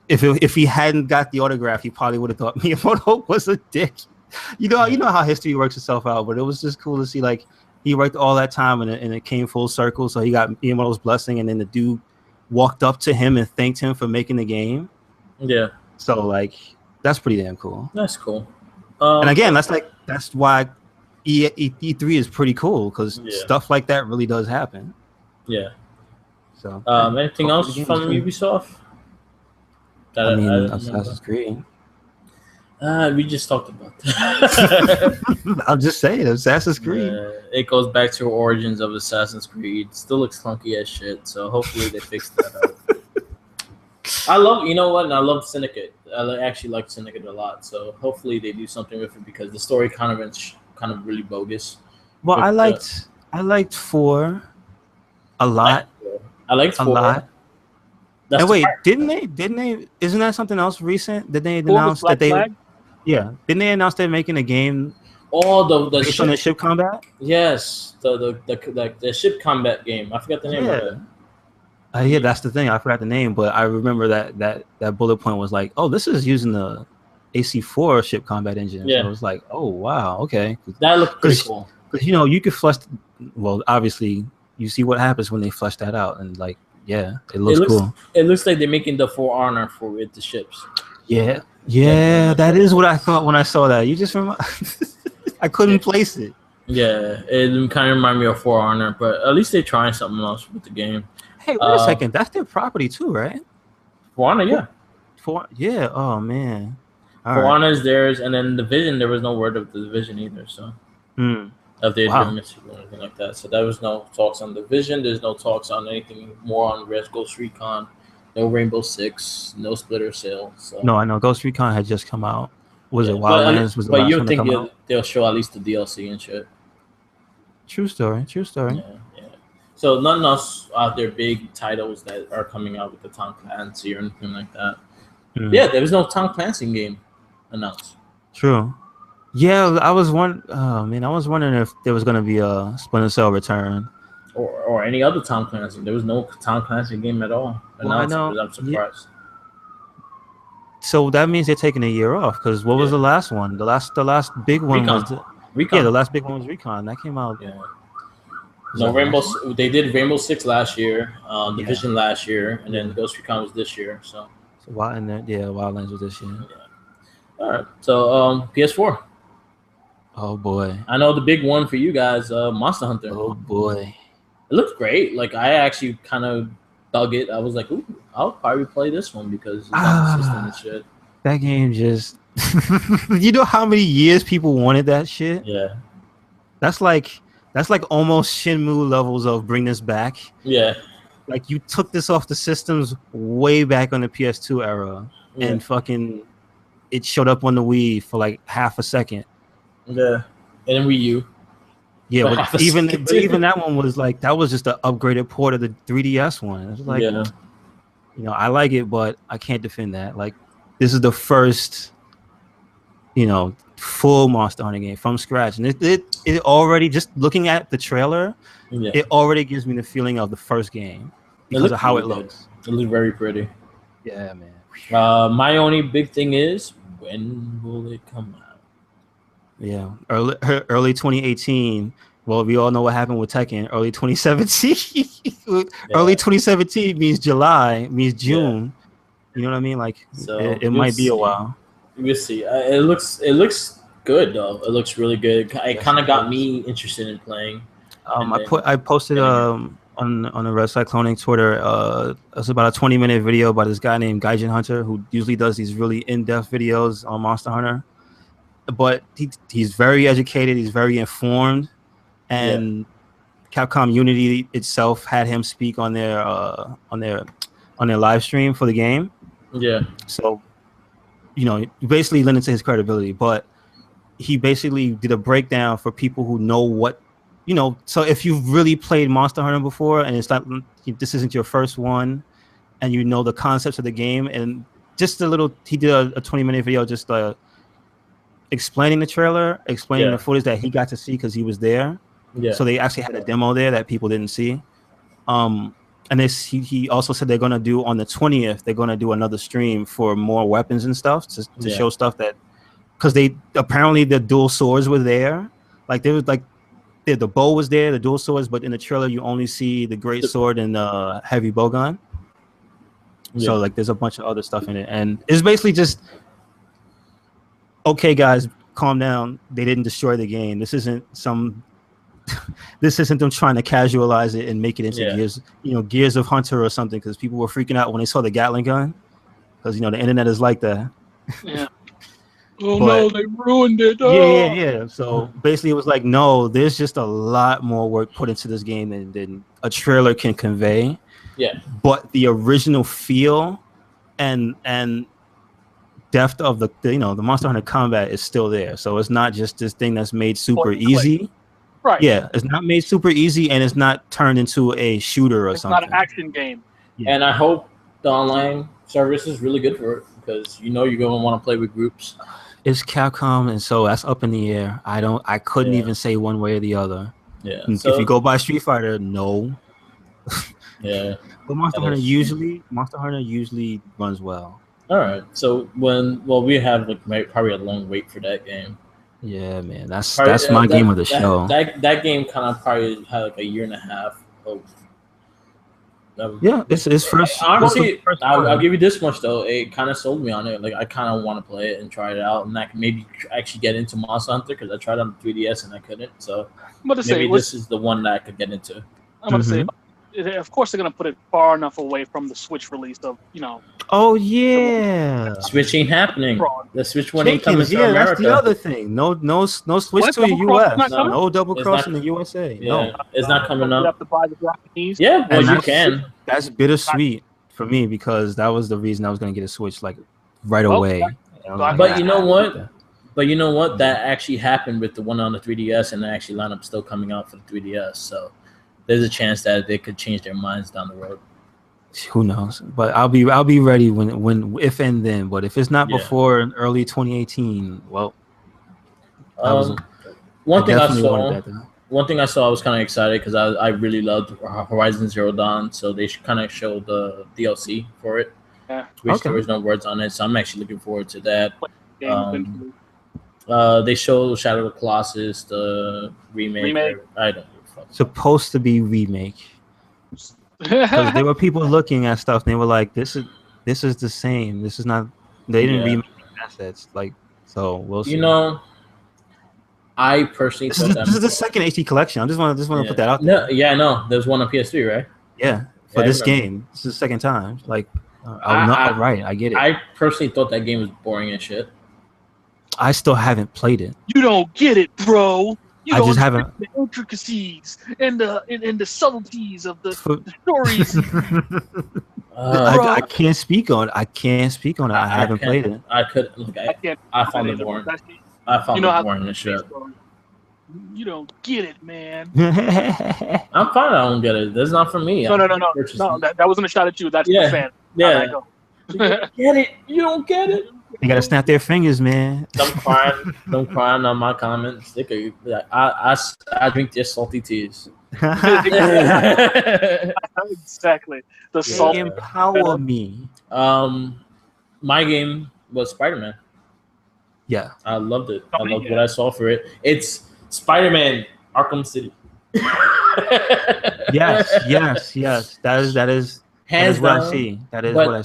if he hadn't got the autograph, he probably would have thought Miyamoto was a dick. You know how history works itself out, but it was just cool to see he worked all that time and it came full circle. So he got Miyamoto's blessing, and then the dude walked up to him and thanked him for making the game. Yeah. So that's pretty damn cool. That's cool. And again, that's why E3 is pretty cool because stuff like that really does happen. Yeah. So Anything hopefully else the game from is good. Ubisoft? That I I mean, don't remember. Assassin's Creed. We just talked about that. I'm just saying, Assassin's Creed. It goes back to origins of Assassin's Creed. Still looks clunky as shit. So hopefully they fix that up. I love, you know what? And I love Syndicate. Actually like Syndicate a lot. So hopefully they do something with it because the story kind of really bogus. Well, With, I liked 4 a lot, I liked a 4. lot. That's And the wait, part. didn't they? Isn't that something else recent? Did they 4 was announce that Black they? Flag. Yeah, didn't they announce they're making a game Oh, the based on ship. the ship combat? Yes, the ship combat game. I forgot the name of Yeah. it. Yeah, that's the thing. I forgot the name, but I remember that bullet point was like, oh, this is using the AC4 ship combat engine. So Yeah. it was like, oh wow, okay. That looked pretty cool. Because you could flush. Well, obviously, you see what happens when they flush that out, and like, yeah, it looks cool. It looks like they're making the For Honor with the ships. Yeah, that is what I thought when I saw that. You just remind. I couldn't place it. Yeah, it kind of reminded me of For Honor, but at least they're trying something else with the game. Hey, wait a second. That's their property too, right? For Honor, yeah. Yeah. Oh man. For Honor is theirs, and then Division. There was no word of the Division either, so if they did miss or anything like that. So there was no talks on Division. There's no talks on anything more on Ghost Recon. No Rainbow Six. No Splinter Cell. So. No, I know Ghost Recon had just come out. Was it Wildlands? Was the last one to come out? They'll show at least the DLC and shit. True story. Yeah. So nothing else out there, big titles that are coming out with the Tom Clancy or anything like that. Yeah, there was no Tom Clancy game announced. True. Yeah, I was wondering if there was gonna be a Splinter Cell return. Or any other Tom Clancy. There was no Tom Clancy game at all announced. Well, I'm surprised. So that means they're taking a year off. Because what was the last one? The last big one was Recon. Yeah, the last big one was Recon. That came out. Yeah. No, Rainbow. They did Rainbow Six last year, Division last year, and then Ghost Recon was this year. So Wildlands was this year. Yeah. All right. So PS4. Oh boy. I know the big one for you guys, Monster Hunter. Oh boy. It looks great. Like I actually kind of dug it. I was like, ooh, I'll probably play this one because it's on the system and shit. That game just you know how many years people wanted that shit? Yeah. That's like almost Shenmue levels of bring this back. Yeah. Like you took this off the systems way back on the PS2 era and fucking it showed up on the Wii for like half a second. Yeah. And Wii U. Yeah, but even that one was like that was just an upgraded port of the 3DS one. It was like I like it, but I can't defend that. Like this is the first full Monster Hunter game from scratch. And it already, just looking at the trailer, it already gives me the feeling of the first game because of how it looks. It looks very pretty. Yeah, man. My only big thing is, when will it come out? Yeah, early 2018. Well, we all know what happened with Tekken. Early 2017. Early 2017 means July, means June. You know what I mean? Like, so it might be a while. We'll see. It looks good though. It looks really good. It kind of got me interested in playing. I posted on the RedCycloneInc Twitter. It's about a 20-minute video by this guy named Gaijin Hunter, who usually does these really in-depth videos on Monster Hunter. But he's very educated. He's very informed, and Capcom Unity itself had him speak on their live stream for the game. Yeah. So, basically lent to his credibility, but he basically did a breakdown for people who know what, so if you've really played Monster Hunter before and it's not, this isn't your first one and you know the concepts of the game, and just he did a 20-minute video just explaining the trailer, explaining the footage that he got to see because he was there. Yeah. So they actually had a demo there that people didn't see. And he also said they're going to do on the 20th, they're going to do another stream for more weapons and stuff to show stuff that, because apparently the dual swords were there. Like there was the bow was there, the dual swords, but in the trailer you only see the great sword and the heavy bow gun. Yeah. So like there's a bunch of other stuff in it. And it's basically just, okay, guys, calm down. They didn't destroy the game. This isn't some this isn't them trying to casualize it and make it into Yeah. Gears, Gears of Hunter or something, because people were freaking out when they saw the Gatling gun, because the internet is like that. Yeah. Oh But- no, they ruined it. Yeah. So basically, it was like, no, there's just a lot more work put into this game than a trailer can convey. Yeah. But the original feel and depth of the Monster Hunter combat is still there. So it's not just this thing that's made super Point and click. easy. Right. Yeah, it's not made super easy, and it's not turned into a shooter or It's something. not an action game. And I hope the online service is really good for it, because you're going to want to play with groups. It's Capcom, and so that's up in the air. I couldn't Yeah. even say one way or the other. Yeah. If So, you go by Street Fighter, no. yeah. But Monster That Hunter usually runs well. All right. So we have probably a long wait for that game. Yeah, man, that's Probably, my game of the show. That game kind of probably had like a year and a half of. Yeah, it's first. Honestly, first I'll give you this much though. It kind of sold me on it. Like I kind of want to play it and try it out, and I can maybe actually get into Monster Hunter, because I tried on the 3DS and I couldn't. So I'm going to say, maybe this is the one that I could get into. I'm going to say, of course, they're going to put it far enough away from the Switch release of, Oh yeah. Switch ain't happening. Fraud. The Switch one ain't coming Jenkins, to yeah, America. that's the other thing. No switch What? to the Double cross is US. not coming? No double It's cross in not- the USA. Yeah, No, it's not coming You up. have to buy the Japanese. Yeah, well, And you that's- can. that's bittersweet for me, because that was the reason I was going to get a Switch like right Well, away. But you know what? But you know what? That actually happened with the one on the 3DS, and the actually lineup still coming out for the 3DS. So there's a chance that they could change their minds down the road. Who knows? But I'll be ready when if and then. But if it's not Yeah. before in early 2018, well, One thing I definitely saw, wanted that though. I was kind of excited, because I really loved Horizon Zero Dawn. So they kind of showed the DLC for it, Yeah. which Okay. there was no words on it. So I'm actually looking forward to that. Game eventually. They showed Shadow of the Colossus, the remake. I don't give a fuck. Supposed to be remake, because there were people looking at stuff and they were like, "This is the same. This is not." They didn't Yeah. remake the assets, like, so we'll see. I personally This thought is, that this is the second HD collection. I just want to put that out there. No, yeah, I know. There's one on PS3, right? Yeah, for Yeah, I this remember. game, this is the second time. Like, I- right, I get it. I personally thought that game was boring as shit. I still haven't played it. You don't get it, bro. You I don't just get haven't. the intricacies and the subtleties of the For- stories. I can't speak on it. I haven't can't- played it. I could. Look, I can't. I found it boring. I found it boring as shit. You don't get it, man. I'm fine. I don't get it. That's not for me. No. Purchased No, it. that wasn't a shot at you. That's Yeah. the fan. Yeah. Go. You don't get it. You don't get it. They gotta snap their fingers, man. Don't cry on my comments. They could, I drink their salty teas. Exactly. The Yeah. salt. Empower me. My game was Spider-Man. Yeah. I loved it. I Oh, loved yeah. what I saw for it. It's Spider-Man Arkham City. Yes. That is Hands what down. I see. That is But what I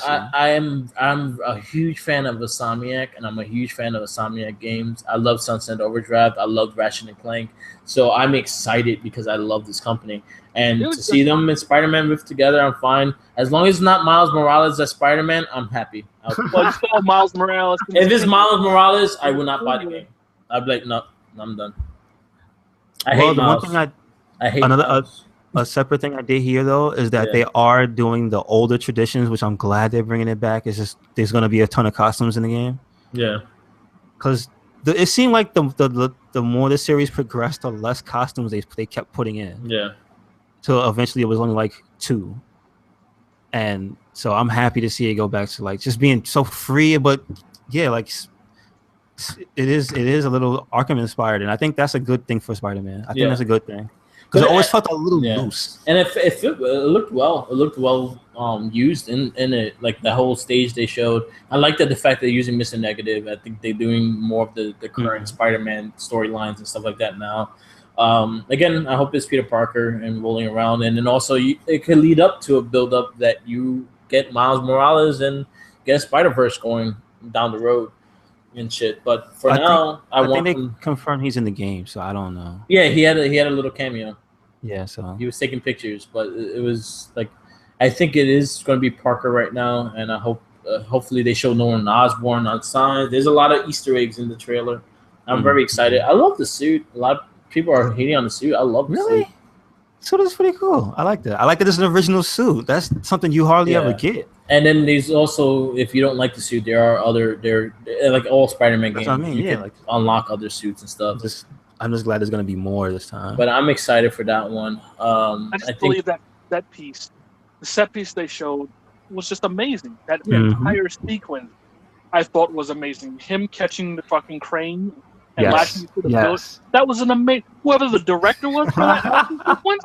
see. I'm a huge fan of Insomniac, and I'm a huge fan of Insomniac games. I love Sunset Overdrive. I love Ratchet and Clank. So I'm excited because I love this company. And It to was see them and Spider-Man with together, I'm fine. As long as it's not Miles Morales as Spider-Man, I'm happy. Well, you saw Miles Morales. If it's Miles Morales, I will not buy the game. I'd be like, no, I'm done. I hate the Miles. one thing I hate another- Miles. a separate thing I did hear though is that Yeah. they are doing the older traditions, which I'm glad they're bringing it back. It's just there's gonna be a ton of costumes in the game Yeah. because it seemed like the more the series progressed, the less costumes they kept putting in. Yeah. So eventually it was only like 2, and so I'm happy to see it go back to like just being so free. But yeah, like it is a little Arkham inspired, and I think that's a good thing for Spider-Man. I think that's a good thing because But it always felt a little yeah. loose. And it looked well. It looked well used in it. Like the whole stage they showed. I like that the fact they're using Mr. Negative. I think they're doing more of the current Spider-Man storylines and stuff like that now. Again, I hope it's Peter Parker and rolling around, and then also it could lead up to a build up that you get Miles Morales and get Spider-Verse going down the road. and shit. But for now, I think want they him. confirmed he's in the game, so I don't know. Yeah, he had a little cameo. Yeah, so He was taking pictures, but it was like, I think it is going to be Parker right now, and I hope hopefully they show Norman Osborn on signs. There's a lot of Easter eggs in the trailer. I'm very excited. I love the suit. A lot of people are hating on the suit. I love the suit. So that's pretty cool. I like that. I like that it's an original suit. That's something you hardly ever get. And then there's also, if you don't like the suit, there are they're like all Spider-Man games. That's what I mean. You Yeah, can like unlock other suits and stuff. I'm just glad there's gonna be more this time. But I'm excited for that one. I believe that piece, the set piece they showed, was just amazing. That entire sequence, I thought was amazing. Him catching the fucking crane and lashing to the boat. That was an amazing. Whoever the director was for that sequence,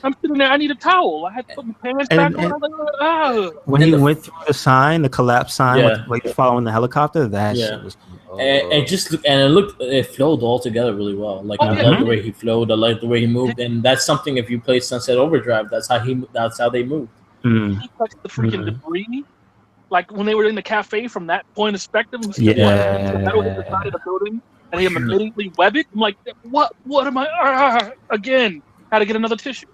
I'm sitting there. I need a towel. I had to put my pants back on. When he went through the sign, the collapse sign, with following the helicopter, that shit was. And it flowed all together really well. Like I love the way he flowed. I like the way he moved, and that's something. If you play Sunset Overdrive, that's how they moved. He touched the freaking debris. Like when they were in the cafe, from that point of perspective, and metal hit the side of the building, and he immediately web it. I'm like, what am I? Again, had to get another tissue.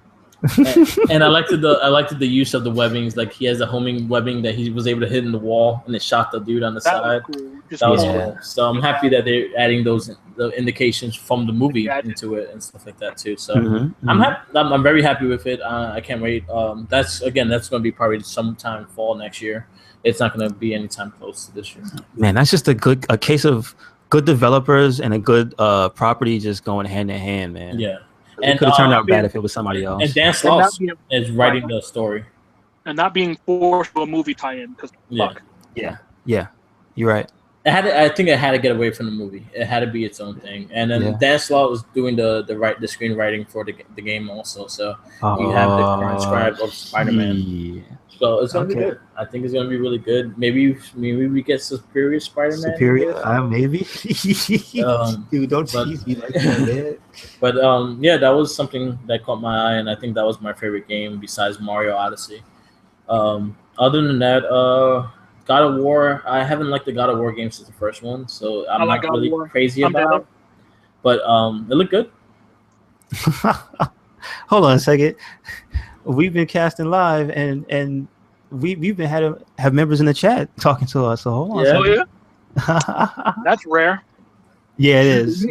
And I liked the use of the webbings. Like he has a homing webbing that he was able to hit in the wall, and it shot the dude on the side. That was cool. So I'm happy that they're adding the indications from the movie into it and stuff like that too. So I'm very happy with it. I can't wait. That's going to be probably sometime fall next year. It's not going to be anytime close to this year. Man, that's just a case of good developers and a good property just going hand in hand, man. Yeah. It could have turned out bad if it was somebody else. And Dan Slott is writing the story. And not being forced to a movie tie-in, because fuck. Yeah. You're right. I think it had to get away from the movie. It had to be its own thing. And then Dan Slott was doing the screenwriting for the game also. So you have the current scribe of Spider-Man. Yeah. So it's gonna be good. I think it's gonna be really good. Maybe we get Superior Spider-Man. Maybe. Dude, don't tease me like that, man. But that was something that caught my eye, and I think that was my favorite game besides Mario Odyssey. Other than that, God of War. I haven't liked the God of War game since the first one, so I'm not really crazy about it. But it looked good. Hold on a second. We've been casting live, and we've been have members in the chat talking to us. So hold on. Oh yeah, that's rare. Yeah, it is.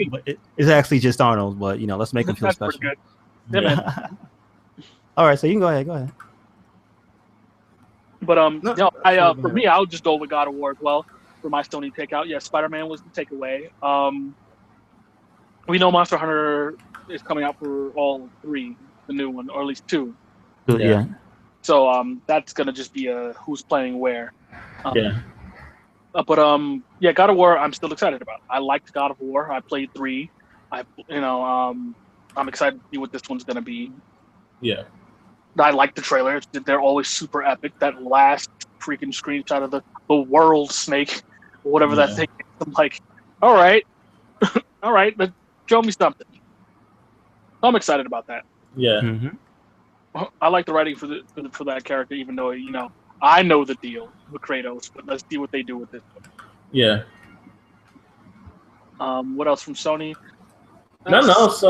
It's actually just Arnold, but let's make him feel special. Good. Yeah. All right, so you can go ahead. But for me, I'll just go with God of War as well for my Sony takeout. Yeah, Spider-Man was the takeaway. We know Monster Hunter is coming out for all three, the new one, or at least two. Yeah. So that's gonna just be who's playing where. But God of War, I'm still excited about. I liked God of War. I played 3. I'm excited to see what this one's gonna be. Yeah. I like the trailer. They're always super epic. That last freaking screenshot of the world snake, or whatever that thing is. I'm like, all right, but show me something. I'm excited about that. Yeah. Mm-hmm. I like the writing for that character, even though I know the deal with Kratos, but let's see what they do with this one. Yeah. What else from Sony? Nothing else.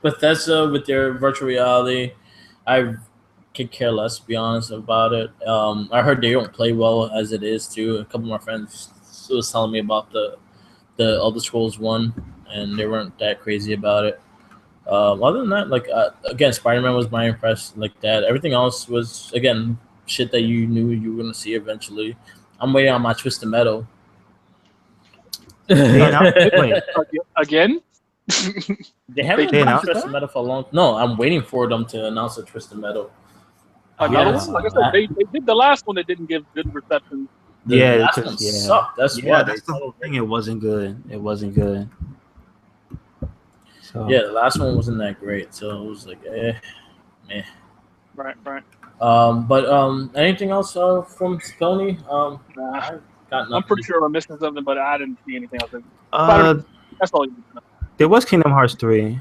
Bethesda with their virtual reality, I could care less, to be honest, about it. I heard they don't play well as it is too. A couple of my friends was telling me about the Elder Scrolls 1, and they weren't that crazy about it. Other than that, again, Spider-Man was my impression like that. Everything else was, again, shit that you knew you were going to see eventually. I'm waiting on my Twisted Metal. Wait, again? They haven't announced Twisted Metal for a long time. No, I'm waiting for them to announce a Twisted Metal. Another one? Like I said, they did the last one. They didn't give good reception. The last one sucked. That's why. That's the whole thing. It wasn't good. So. Yeah, the last one wasn't that great, so it was like, meh. Right. But anything else from Sony? I got nothing. I'm pretty sure I'm missing something, but I didn't see anything else. That's all you need to know. There was Kingdom Hearts 3.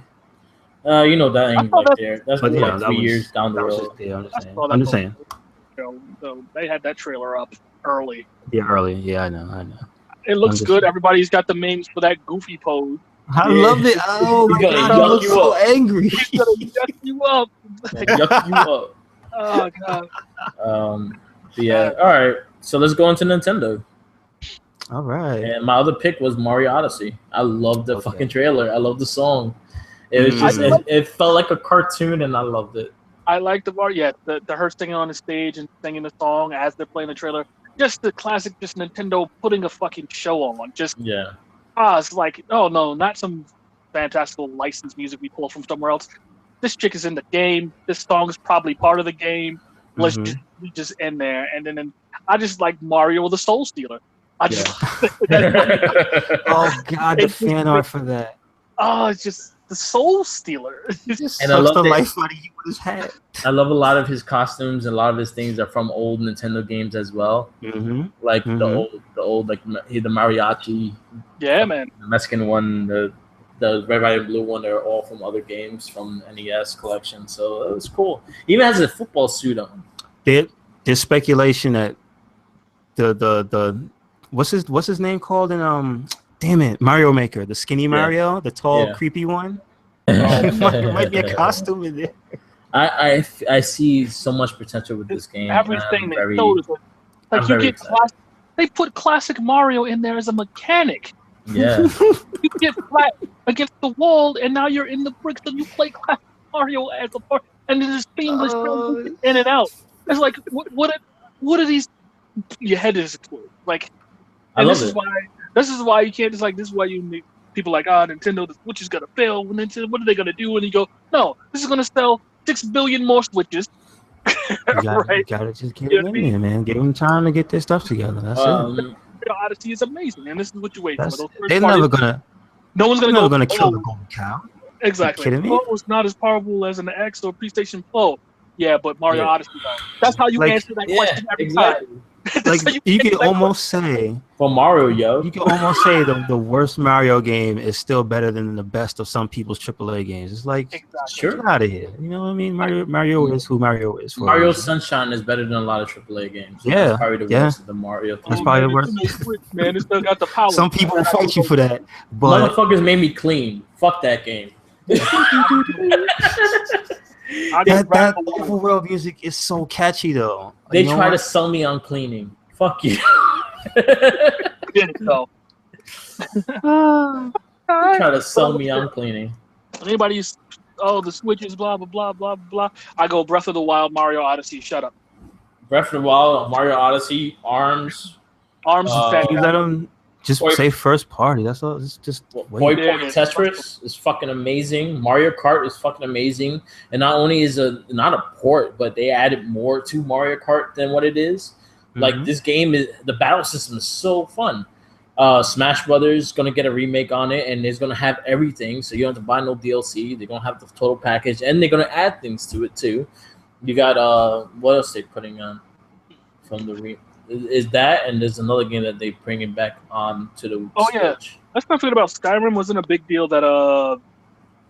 That ain't right there. That's like 3 years down the road. I'm just saying. So they had that trailer up early. Yeah, early. Yeah, I know. It looks good. Everybody's got the memes for that goofy pose. I love it. Oh my He's god, gonna I look yuck you so up. angry. He's gonna yuck you up. Yuck you up. Oh god. But yeah. All right. So let's go into Nintendo. All right. And my other pick was Mario Odyssey. I love the fucking trailer. I love the song. It was just it felt like a cartoon, and I loved it. I like the Mario. Yeah, the her singing on the stage and singing the song as they're playing the trailer. Just the classic, just Nintendo putting a fucking show on. Just it's like, oh no, not some fantastical licensed music we pull from somewhere else. This chick is in the game. This song is probably part of the game. We just end there, and then I just like Mario the Soul Stealer. I just oh god, the fan art for that. Oh, it's just the Soul Stealer. And I love the life out of you with his hat. I love a lot of his costumes and a lot of his things are from old Nintendo games as well. Like the old like the mariachi. Yeah, man. The Mexican one, the red, white, and blue one. They're all from other games from NES collection. So it was cool. He even has a football suit on. There's speculation that the what's his name called in damn it, Mario Maker, the skinny Mario, the tall creepy one. Might be a costume in there. I see so much potential with this game. Everything they showed is like you get they put classic Mario in there as a mechanic. Yeah. You get flat against the wall and now you're in the bricks and you play classic Mario as a part and then just seamless in and out. It's like what are these? Your head is exploded. Like, and this is why you can't just like this is why you make people like Nintendo the Switch is gonna fail. When Nintendo, what are they gonna do? And you go, no, this is gonna sell 6 billion more Switches. You gotta just get them in there, man. Give them time to get their stuff together. That's it. Odyssey is amazing, and this is what you wait for. They're never gonna. No one's gonna kill the golden cow. Exactly. Are you kidding me? Oh, it's not as powerful as an X or PlayStation 4. Yeah, but Mario Odyssey though. That's how you answer that question every time. Like you can almost say for Mario, you can almost say the worst Mario game is still better than the best of some people's AAA games. It's like get out of here. You know what I mean? Mario is who Mario is. Mario Sunshine is better than a lot of AAA games. Yeah, that's probably the worst of the Mario. That's probably the worst. Man, it still got the power. Some people will fight you for that, but motherfuckers made me clean. Fuck that game. that overworld music is so catchy though. They try to sell me on cleaning. Fuck you. Try to sell me on cleaning. Anybody's the Switches, blah blah blah blah blah. I go Breath of the Wild, Mario Odyssey. Shut up. Breath of the Wild, Mario Odyssey, Arms. Is fantastic. You let them just say first party. That's all. It's just Boy Tetris is fucking amazing. Mario Kart is fucking amazing. And not only is not a port, but they added more to Mario Kart than what it is. Like this game the battle system is so fun. Smash Brothers gonna get a remake on it, and it's gonna have everything. So you don't have to buy no DLC. They're gonna have the total package, and they're gonna add things to it too. You got what else they putting on from the is that, and there's another game that they bringing back on to the Switch. Yeah, let's not forget about Skyrim. Wasn't a big deal that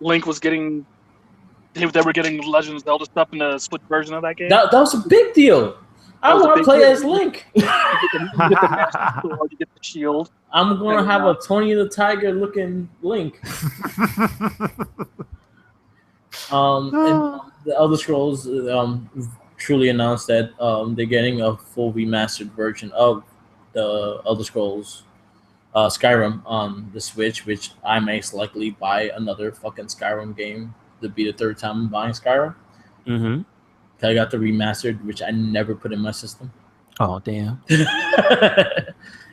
Link was getting. They were getting Legend of Zelda stuff in the Switch version of that game. That was a big deal. I want to play as Link. You get the Master Sword, you get the shield. I'm gonna have a Tony the Tiger looking Link. And the Elder Scrolls truly announced that they're getting a full remastered version of the Elder Scrolls Skyrim on the Switch, which I may likely buy another fucking Skyrim game to be the third time I'm buying Skyrim. I got the remastered, which I never put in my system. Oh damn!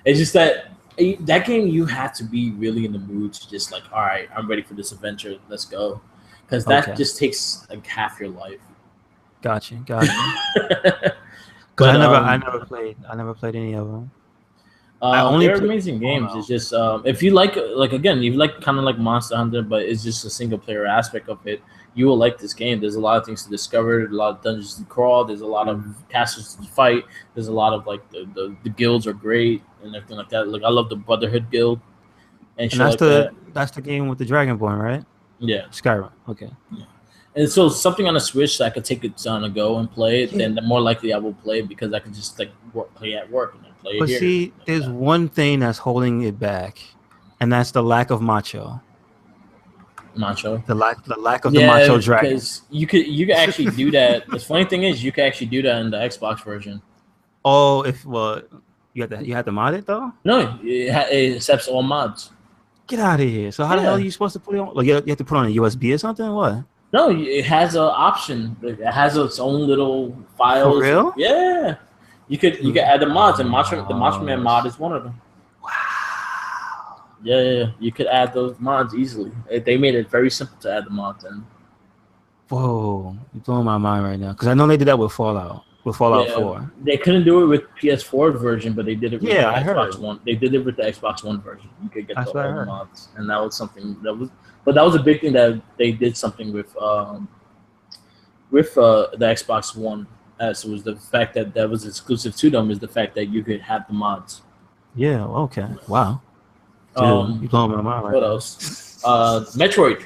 It's just that game you have to be really in the mood to just like, all right, I'm ready for this adventure. Let's go, because that just takes like half your life. Gotcha. Because I never played any of them. They're amazing games. It's just if you like again, you like kind of like Monster Hunter, but it's just a single player aspect of it. You will like this game. There's a lot of things to discover, a lot of dungeons to crawl. There's a lot of castles to fight. There's a lot of like the guilds are great and everything like that. Like I love the Brotherhood guild, and that's the game with the Dragonborn, right? Yeah, Skyrim. Okay. Yeah. And so something on a Switch that I could take it on a go and play it, then the more likely I will play it because I can just like play at work and then play it But here. see, like there's that. one thing that's holding it back, and that's the lack of macho. Macho. The lack of the macho dragon. because you could actually do that. The funny thing is, you can actually do that in the Xbox version. Oh, you have to mod it though. No, it accepts all mods. Get out of here. So how the hell are you supposed to put it on? Like you have to put it on a USB or something? What? No, it has an option. It has its own little files. For real? Yeah. You could add the mods, and the Macho Man mod is one of them. Wow. Yeah. You could add those mods easily. They made it very simple to add the mods in. Whoa, you're blowing my mind right now. Because I know they did that with Fallout 4. They couldn't do it with PS4 version, but they did it with the I Xbox heard. One. They did it with the Xbox One version. You could get That's all what I the heard. mods, and that was something that was. But that was a big thing that they did something with the Xbox One. As was the fact that was exclusive to them is the fact that you could have the mods. Yeah. Okay. Wow. Dude, you're blowing my mind right What now. else? Metroid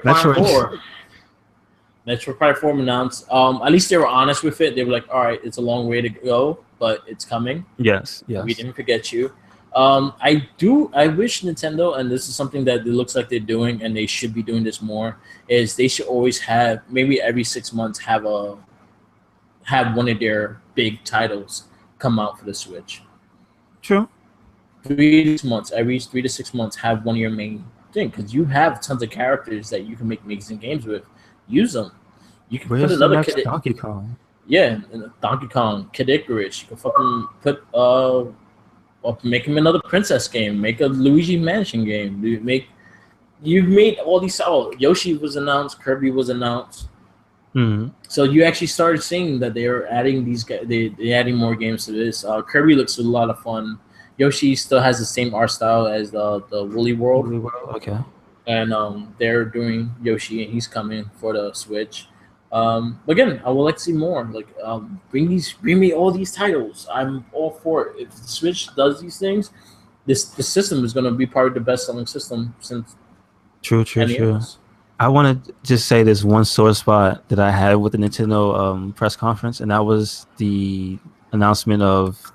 Prime 4. Metroid Prime 4 announced. At least they were honest with it. They were like, "All right, it's a long way to go, but it's coming. Yes. We didn't forget you." I wish Nintendo, and this is something that it looks like they're doing, and they should be doing this more. Is they should always have maybe every 6 months have one of their big titles come out for the Switch. True. 3 months, every 3 to 6 months, have one of your main thing because you have tons of characters that you can make amazing games with. Use them. You can Where's put the another next kid. Donkey Kong? Yeah, Donkey Kong, Kid Icarus. You can fucking put make him another princess game. Make a Luigi Mansion game. You've made all these. Oh, Yoshi was announced. Kirby was announced. Mm-hmm. So you actually started seeing that they are adding these guys. They're adding more games to this. Kirby looks a lot of fun. Yoshi still has the same art style as the Woolly World. Okay. And they're doing Yoshi, and he's coming for the Switch. Again, I would like to see more. Like, bring me all these titles. I'm all for it. If the Switch does these things, the system is going to be probably the best-selling system since. True. I want to just say this one sore spot that I had with the Nintendo press conference, and that was the announcement of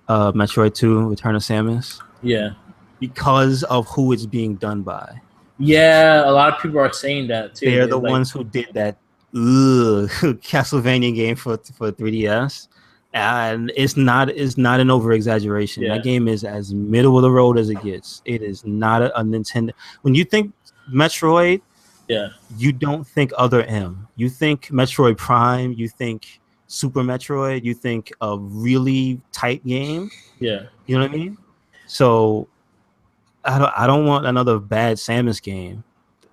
Metroid 2: Return of Samus. Yeah. Because of who it's being done by. Yeah, a lot of people are saying that too. They're the ones who did that Castlevania game for 3DS, and it's not an over exaggeration. Yeah. That game is as middle of the road as it gets. It is not a Nintendo. When you think Metroid, you don't think other M. You think Metroid Prime. You think Super Metroid. You think a really tight game. Yeah, you know what I mean. So I don't want another bad Samus game.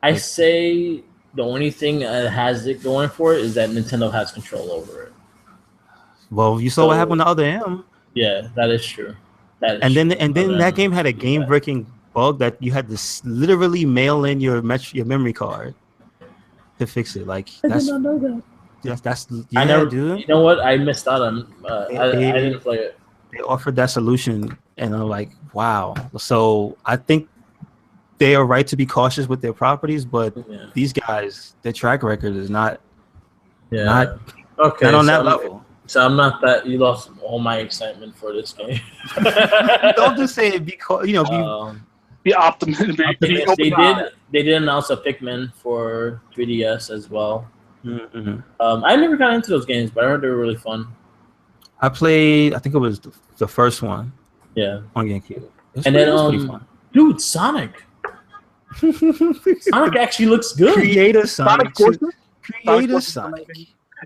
I say the only thing that has it going for it is that Nintendo has control over it. Well, you saw what happened to other M. Yeah, that is true. Then that game had a game-breaking bug that you had to literally mail in your memory card to fix it. Like I did not know that. That's I never, dude. You know what? I missed out on. I didn't play it. They offered that solution, and I'm like, wow. So I think they are right to be cautious with their properties, but these guys, their track record is not okay, not on that level. So I'm not that. You lost all my excitement for this game. Don't just say it because be optimistic. They did announce a Pikmin for 3DS as well. Mm-hmm. I never got into those games, but I heard they were really fun. I played. I think it was the first one. Yeah, on GameCube. And then, dude, Sonic. Sonic actually looks good. Creator Sonic. Creator Sonic.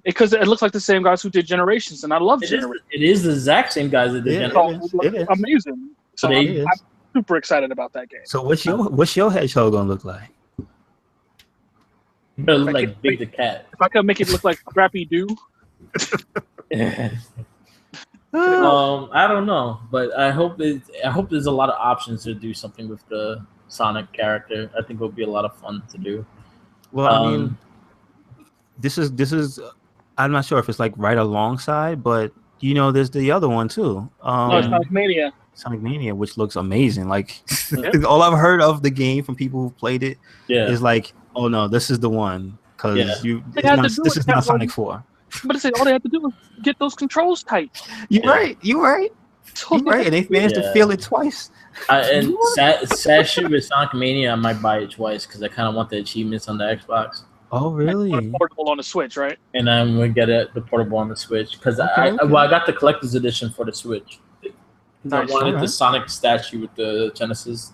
Because it looks like the same guys who did Generations, and I love Generations. It is the exact same guys that did Generations. It is amazing. So I'm super excited about that game. So what's your hedgehog gonna look like? It look like Big the Cat. If I could make it look like Scrappy Doo. I don't know, but I hope there's a lot of options to do something with the Sonic character. I think it would be a lot of fun to do. Well, I mean, this is I'm not sure if it's like right alongside, but there's the other one too. Sonic Mania. Sonic Mania, which looks amazing. Like all I've heard of the game from people who played it is like, oh no, this is the one. because They had to do this it is that not way. Sonic 4. But I say all they have to do is get those controls tight. You're right. You're right. So You're right. And they managed to feel it twice. And sad shit with Sonic Mania, I might buy it twice because I kind of want the achievements on the Xbox. Oh, really? Portable on the Switch, right? And I'm gonna get the portable on the Switch because I got the collector's edition for the Switch. Nice. I wanted the Alright. Sonic statue with the Genesis.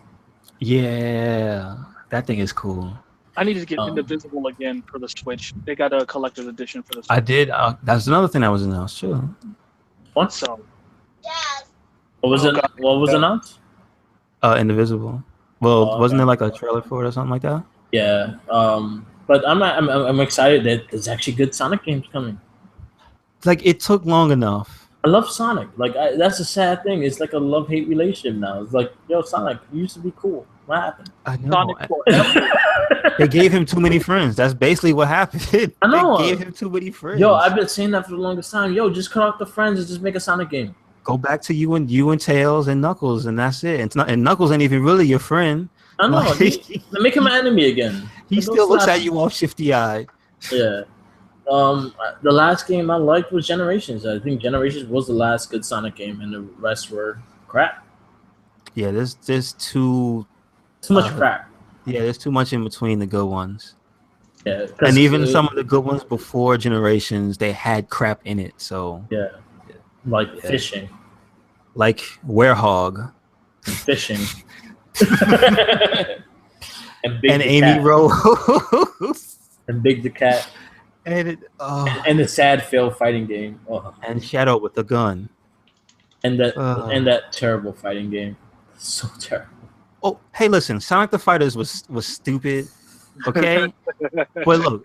Yeah, that thing is cool. I needed to get Indivisible again for the Switch. They got a collector's edition for the Switch. I did. That's another thing that was announced too. What? So What was it? What was announced? Indivisible. Well, wasn't there like a trailer for it or something like that? Yeah. But I'm excited that there's actually good Sonic games coming. Like it took long enough. I love Sonic. Like that's a sad thing. It's like a love-hate relationship now. It's like, yo, Sonic, you used to be cool. What happened? I know. Sonic forever. They gave him too many friends. That's basically what happened. I know. They gave him too many friends. Yo, I've been saying that for the longest time. Yo, just cut off the friends and just make a Sonic game. Go back to you and Tails and Knuckles, and that's it. It's not, and Knuckles ain't even really your friend. I know. Like, Make him an enemy again. he still looks at you all shifty-eyed. Yeah. The last game I liked was Generations. I think Generations was the last good Sonic game, and the rest were crap. Yeah, there's too much crap. Yeah, there's too much in between the good ones. Yeah, and even some of the good ones before Generations, they had crap in it. So like fishing, like Werehog, fishing, and Amy Rose, and Big the Cat. And and the sad failed fighting game. Oh. And Shadow with the gun. And that terrible fighting game. So terrible. Oh, hey, listen, Sonic the Fighters was stupid. Okay? But look,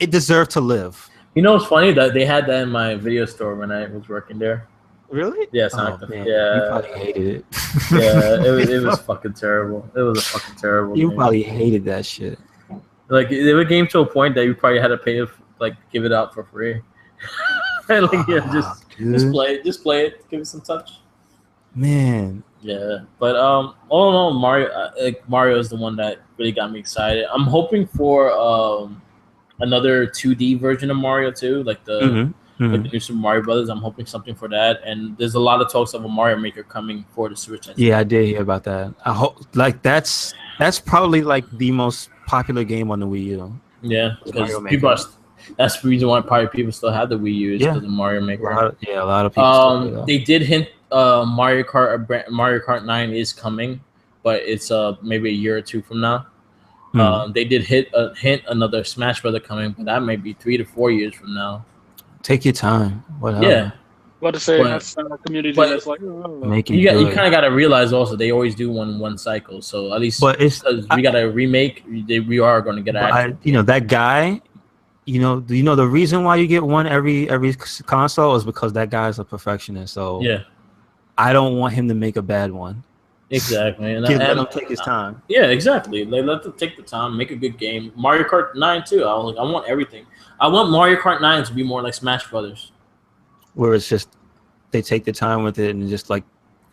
it deserved to live. You know what's funny? That they had that in my video store when I was working there. Really? Yeah, Sonic man. Yeah. You probably hated it. Yeah, it was fucking terrible. It was a fucking terrible You game. probably hated that shit. Like it was a game to a point that you probably had to pay give it out for free. And just play it, give it some touch. Man. Yeah, but all in all, Mario is the one that really got me excited. I'm hoping for another 2D version of Mario too, like the new Super Mario Brothers. I'm hoping something for that, and there's a lot of talks of a Mario Maker coming for the Switch. Yeah, I did hear about that. I hope that's probably like the most popular game on the Wii U. Yeah, because that's the reason why probably people still have the Wii U is because of Mario Maker. A lot of people. They did hint Mario Kart 9 is coming, but it's maybe a year or two from now. They did hint another Smash Brother coming, but that may be 3 to 4 years from now. Take your time. Whatever. Yeah. What to say? That's a community that's like. You kind of got to realize also they always do one cycle, so at least. But it's we got a remake. We are going to get that guy. Do you know the reason why you get one every console is because that guy's a perfectionist. So yeah, I don't want him to make a bad one. Exactly, and let him take his time. Yeah, exactly. Let them take the time, make a good game. Mario Kart 9 too. I want everything. I want Mario Kart 9 to be more like Smash Brothers, where it's just they take the time with it and just like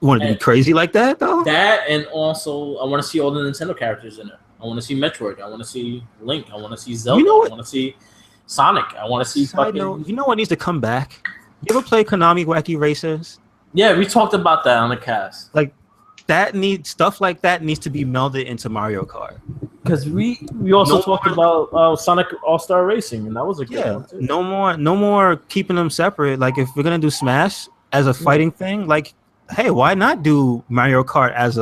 want to be crazy like that though. That and also I want to see all the Nintendo characters in it. I want to see Metroid. I want to see Link. I want to see Zelda. I want to see Sonic. I want to see fucking. You know what needs to come back? You ever play Konami Wacky Racers? Yeah, we talked about that on the cast. Like stuff like that needs to be melded into Mario Kart. Because we also talked about Sonic All-Star Racing, and that was a good one too. No more keeping them separate. Like if we're gonna do Smash as a fighting thing, like hey, why not do Mario Kart as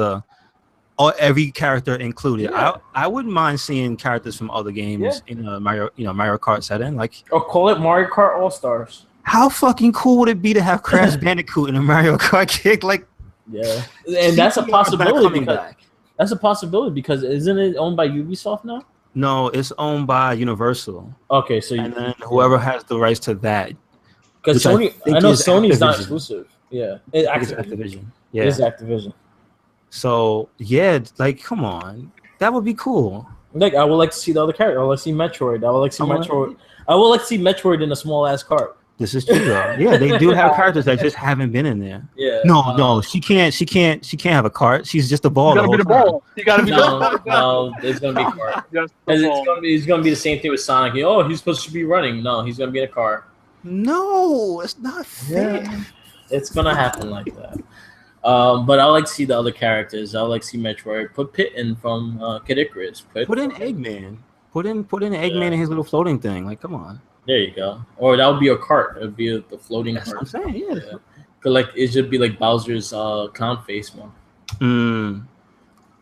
every character included? Yeah. I wouldn't mind seeing characters from other games in a Mario Kart setting. Like or call it Mario Kart All-Stars. How fucking cool would it be to have Crash Bandicoot in a Mario Kart game? Like yeah, and that's a possibility. That's a possibility because isn't it owned by Ubisoft now? No, it's owned by Universal. Okay, so and then whoever has the rights to that. Because Sony, I know Sony's not exclusive. Yeah, it's Activision. Yeah, it's Activision. So yeah, like come on, that would be cool. Like I would like to see the other character. I would like to see Metroid. I would like to see Metroid. I would like to see Metroid in a small ass cart. This is true though. Yeah, they do have characters that just haven't been in there. Yeah. No, she can't have a cart. She's just a ball. You gotta be the ball. You gotta be the ball. No, there's gonna be a car. It's gonna be the same thing with Sonic. Oh, he's supposed to be running. No, he's gonna be in a car. No, it's not fair. Yeah, it's gonna happen like that. But I like to see the other characters. I like to see Metroid. Put Pit in from Kid Icarus. Put in Eggman. Put in Eggman in his little floating thing. Like, come on. There you go. Or that would be a cart. It would be the floating That's cart. what I'm saying. Yeah. Like it should be like Bowser's clown face one.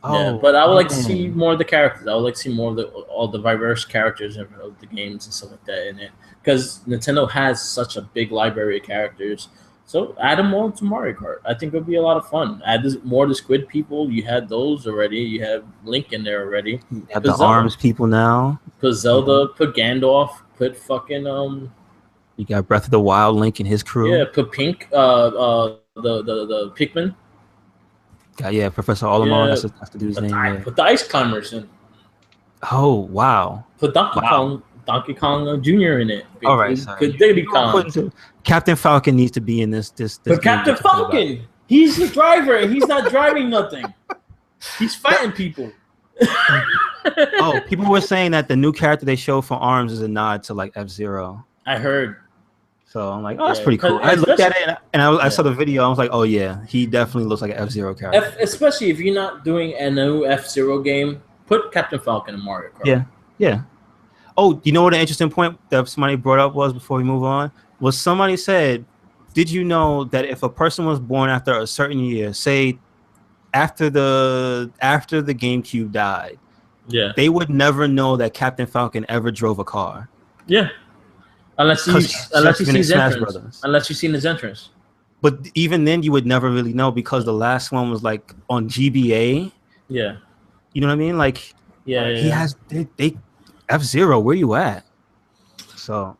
Oh, yeah, but I would like to see more of the characters. I would like to see more of all the diverse characters of the games and stuff like that in it. Because Nintendo has such a big library of characters. So add them all to Mario Kart. I think it would be a lot of fun. Add more of the Squid people. You had those already. You have Link in there already. You have the Arms people now. Put Zelda. Put Gandalf. Put fucking You got Breath of the Wild Link and his crew. Yeah, put Pink. The Pikmin. Yeah, Professor Olimar. That's the dude's name. Put the Ice Climbers in. Oh wow. Put Donkey Kong Jr. in it. All right, sorry. Put Diddy Kong. Captain Falcon needs to be in this. But Captain Falcon, he's the driver and he's not driving nothing. He's fighting people. Oh, people were saying that the new character they showed for Arms is a nod to like F-Zero. I heard. So I'm like, oh, that's pretty cool. I looked at it and I saw the video. I was like, oh yeah, he definitely looks like an F-Zero character. Especially if you're not doing a new F-Zero game, put Captain Falcon in Mario Kart. Yeah. Oh, you know what an interesting point that somebody brought up was before we move on? Was somebody said, did you know that if a person was born after a certain year, say after the GameCube died, they would never know that Captain Falcon ever drove a car. Yeah. Unless you see his entrance. Unless you've seen his entrance. But even then, you would never really know because the last one was like on GBA. Yeah. You know what I mean? Like, he has F-Zero. Where you at? So.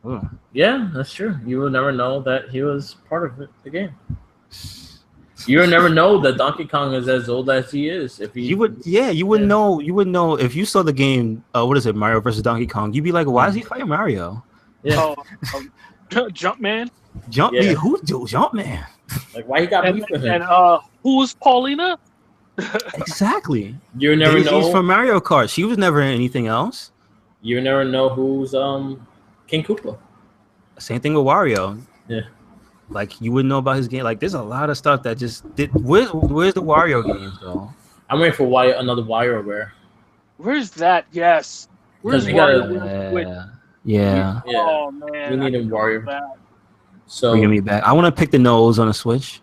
Yeah, that's true. You will never know that he was part of the game. You would never know that Donkey Kong is as old as he is. If you would know. You would know if you saw the game. What is it? Mario versus Donkey Kong. You'd be like, why is he fighting Mario? Yeah. Jumpman. Jumpman. Who do Jumpman? Like why he got beef with him? And who's Paulina? Exactly. You never know. She's from Mario Kart. She was never in anything else. You never know who's King Koopa. Same thing with Wario. Yeah. Like you wouldn't know about his game. Like there's a lot of stuff that just did. Where's the Wario games though? I'm waiting for another WarioWare. Where's that? Yes. Where's Wario? Yeah. Oh man. We need a Wario. So bring me back. I want to pick the nose on a Switch.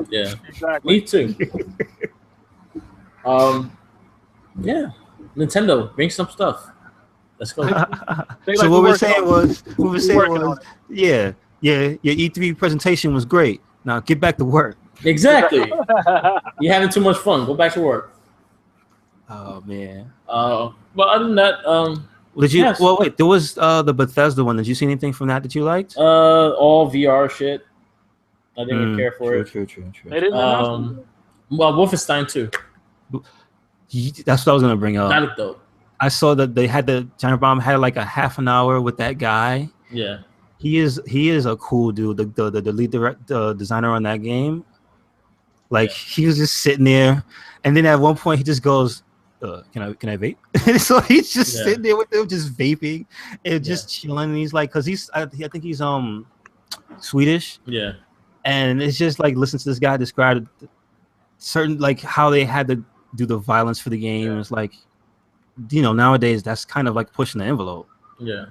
Yeah. Exactly. Me too. Yeah. Nintendo, bring some stuff. Let's go. So what we're saying was, yeah, your E3 presentation was great. Now get back to work. Exactly. You're having too much fun. Go back to work. Oh man. But other than that, did you? Yes. Well, wait. There was the Bethesda one. Did you see anything from that you liked? All VR shit. I didn't care for it. True. They didn't well, Wolfenstein 2. That's what I was gonna bring up. That looked dope. I saw that they had Johnny Bomb had like a half an hour with that guy. Yeah. He is a cool dude. The lead designer on that game. Like he was just sitting there, and then at one point he just goes, "Can I vape?" And so he's just sitting there with them, just vaping and just chilling. And he's like, because I think he's Swedish. Yeah. And it's just like listen to this guy describe certain like how they had to do the violence for the game. Yeah. It's like, you know, nowadays that's kind of like pushing the envelope. Yeah.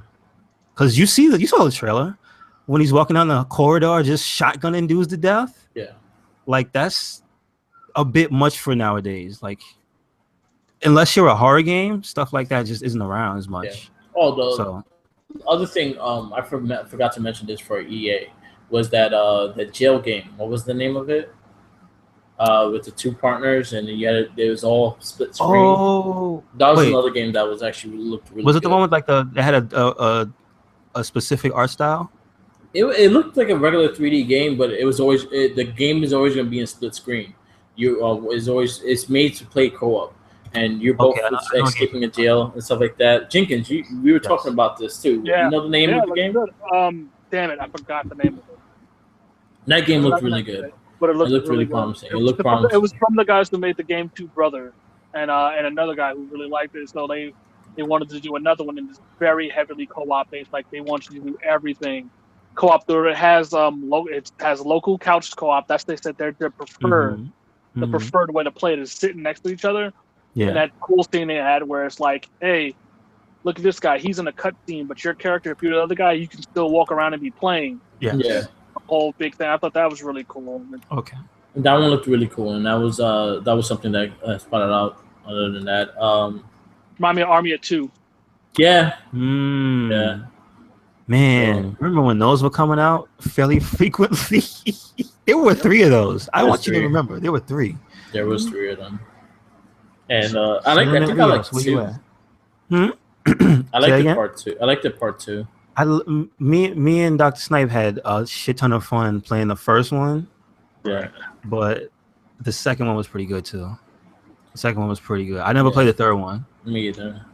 Because you saw the trailer when he's walking down the corridor, just shotgunning dudes to death. Yeah. Like that's a bit much for nowadays. Like, unless you're a horror game, stuff like that just isn't around as much. Yeah. The other thing, I forgot to mention this for EA was that the jail game. What was the name of it? With the two partners, and it was all split screen. Oh, that was another game that was actually looked really. Was it good. The one with like it had a specific art style? It looked like a regular 3D game, but it was always the game is always going to be in split screen. It's made to play co-op, and you're both escaping a jail and stuff like that. Jenkins, we were talking about this too. Yeah. You know the name of the game? damn it, I forgot the name of it. That game looked really good. But it looked really good. promising. It was from the guys who made the game Two Brother, and another guy who really liked it. So they wanted to do another one, and it's very heavily co-op based. Like they want you to do everything co-op. There it has it has local couch co-op. That's they said their preferred the preferred way to play it is sitting next to each other. Yeah. And that cool thing they had where it's like, hey, look at this guy. He's in a cutscene, but your character, if you're the other guy, you can still walk around and be playing. Yeah. A whole big thing. I thought that was really cool. Okay. That one looked really cool, and that was something that I spotted out. Other than that, remind me of Army of Two. Yeah. Yeah. Man, remember when those were coming out fairly frequently? There were 3 of those. I want you to remember. There were 3. There was 3 of them. And I think I like 2. I like the part 2. I like the part 2. Me and Dr. Snipe had a shit ton of fun playing the first one. Yeah. But the second one was pretty good too. The second one was pretty good. I never played the third one. Me either.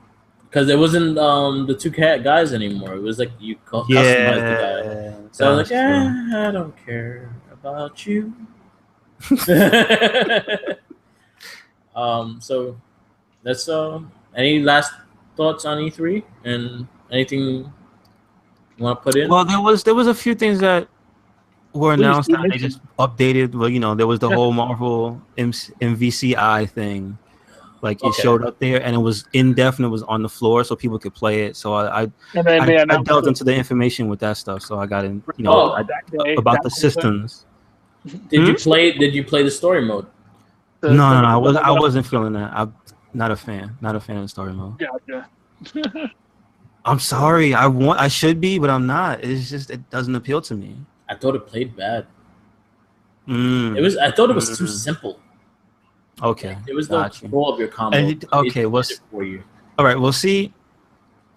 Because it wasn't the 2 guys anymore. It was like you customized the guy. So I was like, I don't care about you. So that's any last thoughts on E3 and anything you want to put in? Well, there was a few things that were announced that they just updated. Well, there was the whole Marvel MVCI thing. Like it showed up there, and it was indefinite. It was on the floor, so people could play it. So I delved into the information with that stuff. So I got in, about the systems. Did you play the story mode? No, I wasn't feeling that. I'm not a fan. Not a fan of the story mode. Yeah. I'm sorry. I should be, but I'm not. It's just it doesn't appeal to me. I thought it played bad. I thought it was too simple. Okay. It was no control of your combo. For you. All right. Well, see,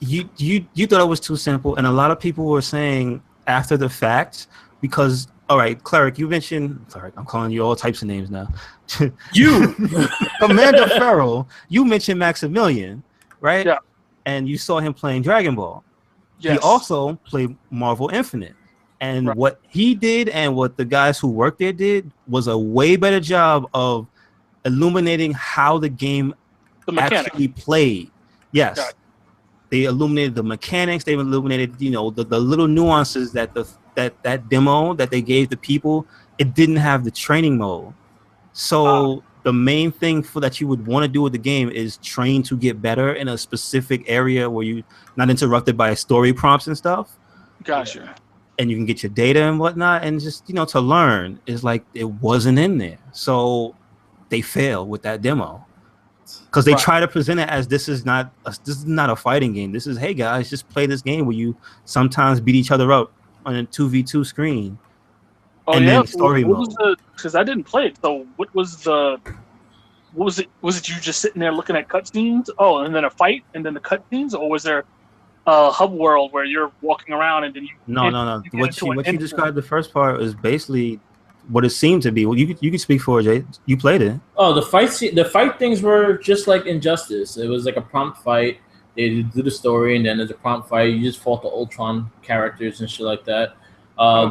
you thought it was too simple, and a lot of people were saying after the fact because. All right, Cleric, you mentioned. Cleric, I'm calling you all types of names now. You, Commander Farrell, you mentioned Maximilian, right? Yeah. And you saw him playing Dragon Ball. Yes. He also played Marvel Infinite. And what he did and what the guys who worked there did was a way better job of illuminating how the game actually played. Yes. Got it. They illuminated the mechanics. They illuminated, the little nuances that that demo that they gave the people. It didn't have the training mode. So the main thing that you would want to do with the game is train to get better in a specific area where you're not interrupted by story prompts and stuff. Gotcha. And you can get your data and whatnot, and just to learn is like it wasn't in there. So they failed with that demo. Because they try to present it as this is not a fighting game. This is, hey guys, just play this game where you sometimes beat each other up on a 2v2 screen. Oh, and then story mode. Because I didn't play it. So what was it? Was it you just sitting there looking at cutscenes? Oh, and then a fight, and then the cutscenes, or was there a hub world where you're walking around and then you? No. What you described the first part is basically what it seemed to be. Well, you can speak for it, Jay. You played it. Oh, the fight things were just like Injustice. It was like a prompt fight. They do the story, and then there's a prompt fight. You just fought the Ultron characters and shit like that.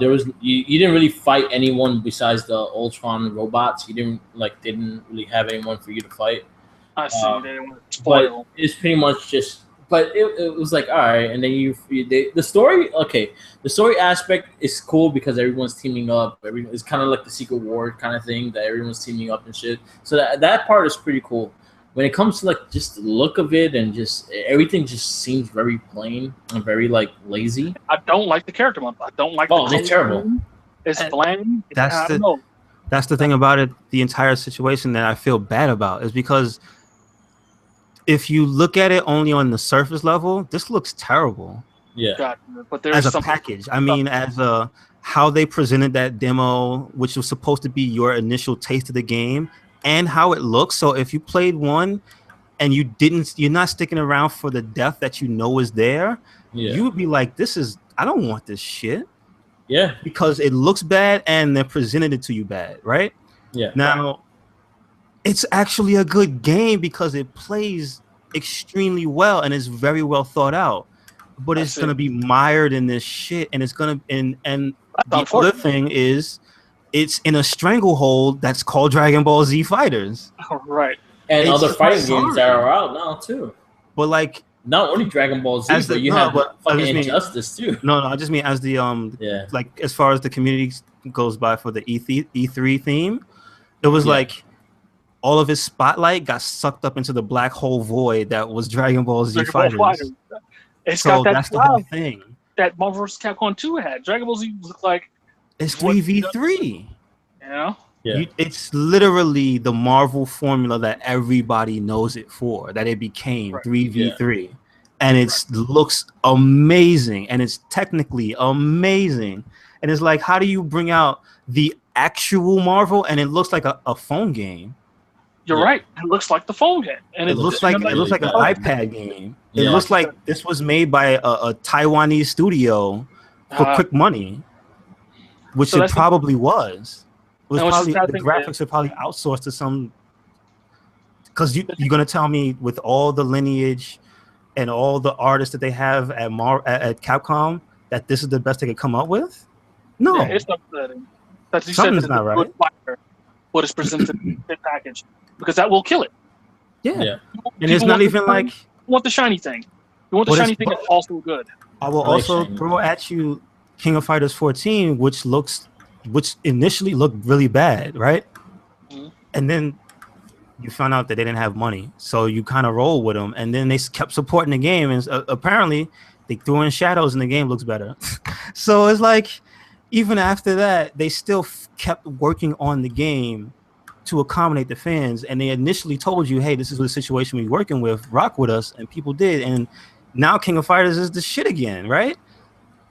There was you didn't really fight anyone besides the Ultron robots. They didn't really have anyone for you to fight. I see. They didn't want to spoil. But it's pretty much just. But it was like, all right, and then the story. Okay, the story aspect is cool because everyone's teaming up. It's kind of like the Secret War kind of thing that everyone's teaming up and shit. So that part is pretty cool. When it comes to like just the look of it and just everything just seems very plain and very like lazy. I don't like the character model. I don't like. Oh, they're terrible. It's bland. That's the thing about it. The entire situation that I feel bad about is because if you look at it only on the surface level, this looks terrible. Yeah. Gotcha. But there's as a package. I mean, as how they presented that demo, which was supposed to be your initial taste of the game. And how it looks. So if you played one and you're not sticking around for the depth that is there, you would be like, I don't want this shit. Yeah. Because it looks bad and they're presented it to you bad, right? Yeah. Now, it's actually a good game because it plays extremely well and is very well thought out. but it's gonna be mired in this shit, and it's gonna and the other thing is, it's in a stranglehold that's called Dragon Ball Z Fighters. Right. And other fighting games that are out now too. But like, not only Dragon Ball Z, but you have fucking Injustice too. No, I just mean as the like as far as the community goes by for the E3 theme, it was like all of his spotlight got sucked up into the black hole void that was Dragon Ball Z Fighters. It's got that that's the whole thing that Marvel vs. Capcom 2 had. Dragon Ball Z looked like it's 3v3. You know? Yeah. It's literally the Marvel formula that everybody knows it for, that it became 3v3. Yeah. And it looks amazing, and it's technically amazing. And it's like, how do you bring out the actual Marvel and it looks like a phone game? You're right. It looks like the phone game. And it looks like an iPad game. It looks like this was made by a Taiwanese studio for quick money, which it probably was. It was probably the graphics are probably outsourced to some, because you're gonna tell me with all the lineage and all the artists that they have at Capcom that this is the best they could come up with? No, it's upsetting. Something's not right. What is presented in the package, because that will kill it. Yeah. And it's not even like you want the shiny thing. You want the shiny thing that's also good. I will also throw at you King of Fighters 14, which initially looked really bad, right? Mm-hmm. And then you found out that they didn't have money, so you kind of roll with them, and then they kept supporting the game, and apparently they threw in shadows and the game looks better. So it's like, even after that, they still kept working on the game to accommodate the fans, and they initially told you, hey, this is the situation we're working with, rock with us, and people did, and now King of Fighters is the shit again, right?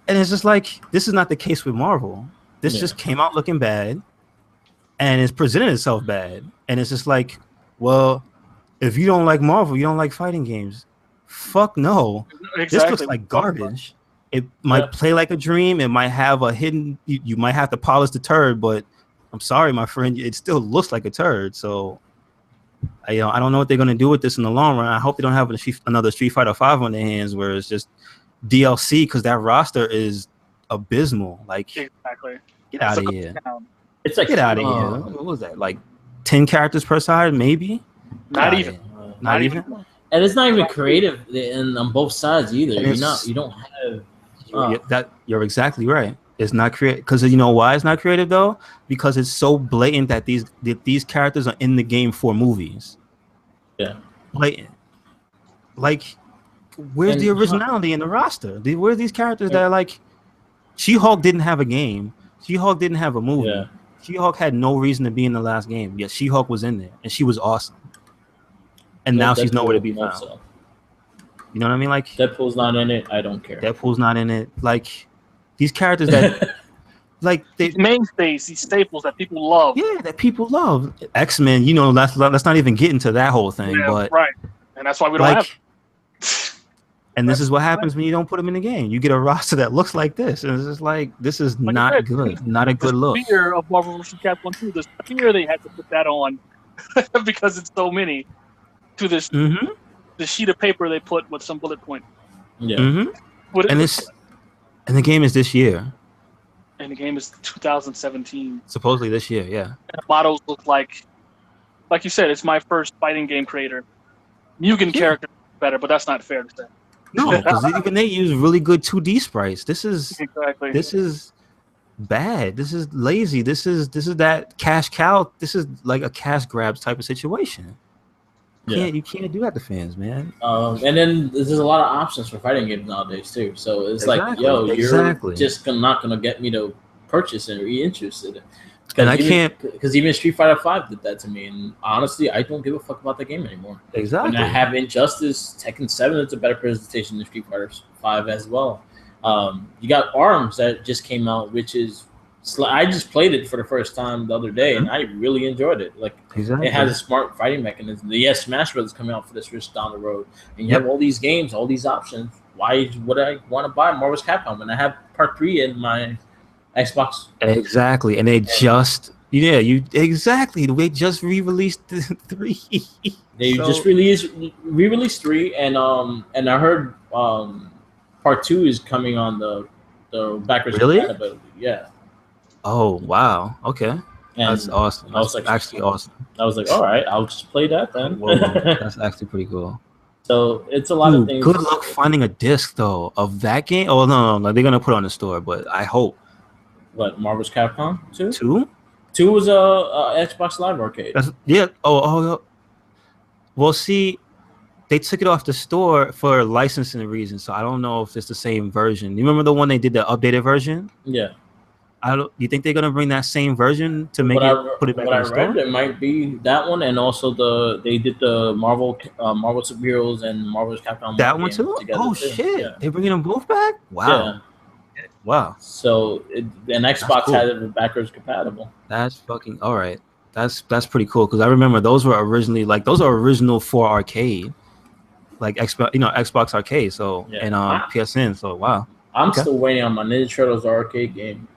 And it's just like, this is not the case with Marvel. This just came out looking bad, and it's presented itself bad, and it's just like, well, if you don't like Marvel, you don't like fighting games. Fuck no. Exactly. This looks like garbage. It might play like a dream. It might have a hidden. You might have to polish the turd, but I'm sorry, my friend, it still looks like a turd. So, I don't know what they're gonna do with this in the long run. I hope they don't have another Street Fighter 5 on their hands where it's just DLC, because that roster is abysmal. Like, exactly. Get out of here. It's like, get out of here. What was that? Like 10 characters per side, maybe. Not even. Not even. And it's not even creative on both sides either. You don't have. You're exactly right. It's not creative, because you know why it's not creative though? Because it's so blatant that these characters are in the game for movies. Yeah, blatant. Like, where's the originality in the roster? Where's these characters that are like? She-Hulk didn't have a game. She-Hulk didn't have a movie. Yeah. She-Hulk had no reason to be in the last game. Yet She-Hulk was in there, and she was awesome. And now she's nowhere to be found. Also. You know what I mean? Like, Deadpool's not in it. I don't care. Deadpool's not in it. Like, these characters that, like, these mainstays, these staples that people love. Yeah, that people love. X-Men. Let's not even get into that whole thing. Yeah, but right, and that's why we don't have. And this is what happens when you don't put them in the game. You get a roster that looks like this, and it's just like, this is not good. Not a good look. The fear of Marvel vs. Capcom 2. The fear they had to put that on because it's so many. To this, the sheet of paper they put with some bullet point. Yeah. And the game is this year. And the game is 2017. Supposedly this year, yeah. And the models look like you said, it's my first fighting game creator. Mugen character better, but that's not fair to say. No, because even they use really good 2D sprites. This is bad. This is lazy. This is that cash cow. This is like a cash grabs type of situation. You can't do that to fans, man. And then there's a lot of options for fighting games nowadays too. So it's like, you're just not gonna get me to purchase and be interested. And I can't, because even Street Fighter 5 did that to me, and honestly, I don't give a fuck about the game anymore. Exactly. And I have Injustice, Tekken 7. It's a better presentation than Street Fighter 5 as well. You got ARMS that just came out, which is, I just played it for the first time the other day, and I really enjoyed it. Like, it has a smart fighting mechanism. Yes, Smash Bros. Coming out for the Switch down the road, and you have all these games, all these options. Why would I want to buy Marvel's Capcom when I have Part 3 in my Xbox? Exactly, and they just they just re-released 3. They just re-released 3, and I heard Part 2 is coming on the backwards Really? compatibility. Yeah. Oh wow. Okay. That's And awesome. I was That's like, actually awesome. all right, I'll just play that then. Whoa, that's actually pretty cool. So it's a lot of Dude, things. good luck finding a disc though of that game. Oh no, they're gonna put it on the store, but I hope What, Marvel's Capcom 2? 2. 2 was a Xbox Live Arcade. Yeah. Oh. Well, see, they took it off the store for licensing reasons, so I don't know if it's the same version. You remember the one they did the updated version? Yeah. I don't. You think they're gonna bring that same version to make put it back what on I the store? read, it might be that one, and also they did the Marvel superheroes and Marvel's Capcom That 1 one game too? together Oh too. shit! Yeah. They're bringing them both back? Wow! Yeah. Wow! So and Xbox cool. had it backwards compatible. That's fucking all right. That's pretty cool because I remember those were originally original for arcade, like Xbox Arcade. So and PSN. So wow. I'm still waiting on my Ninja Turtles arcade game.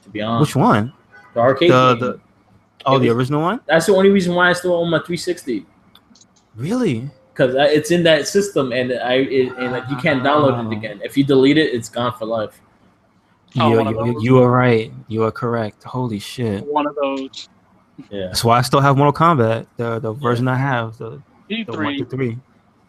To be honest. Which one? The arcade game. The original one? That's the only reason why I still own my 360. Really? Because it's in that system, and like you can't download it again. If you delete it, it's gone for life. You are right. You are correct. Holy shit! One of those. Yeah. That's why I still have Mortal Kombat. The version I have, the E3. 1 to 3.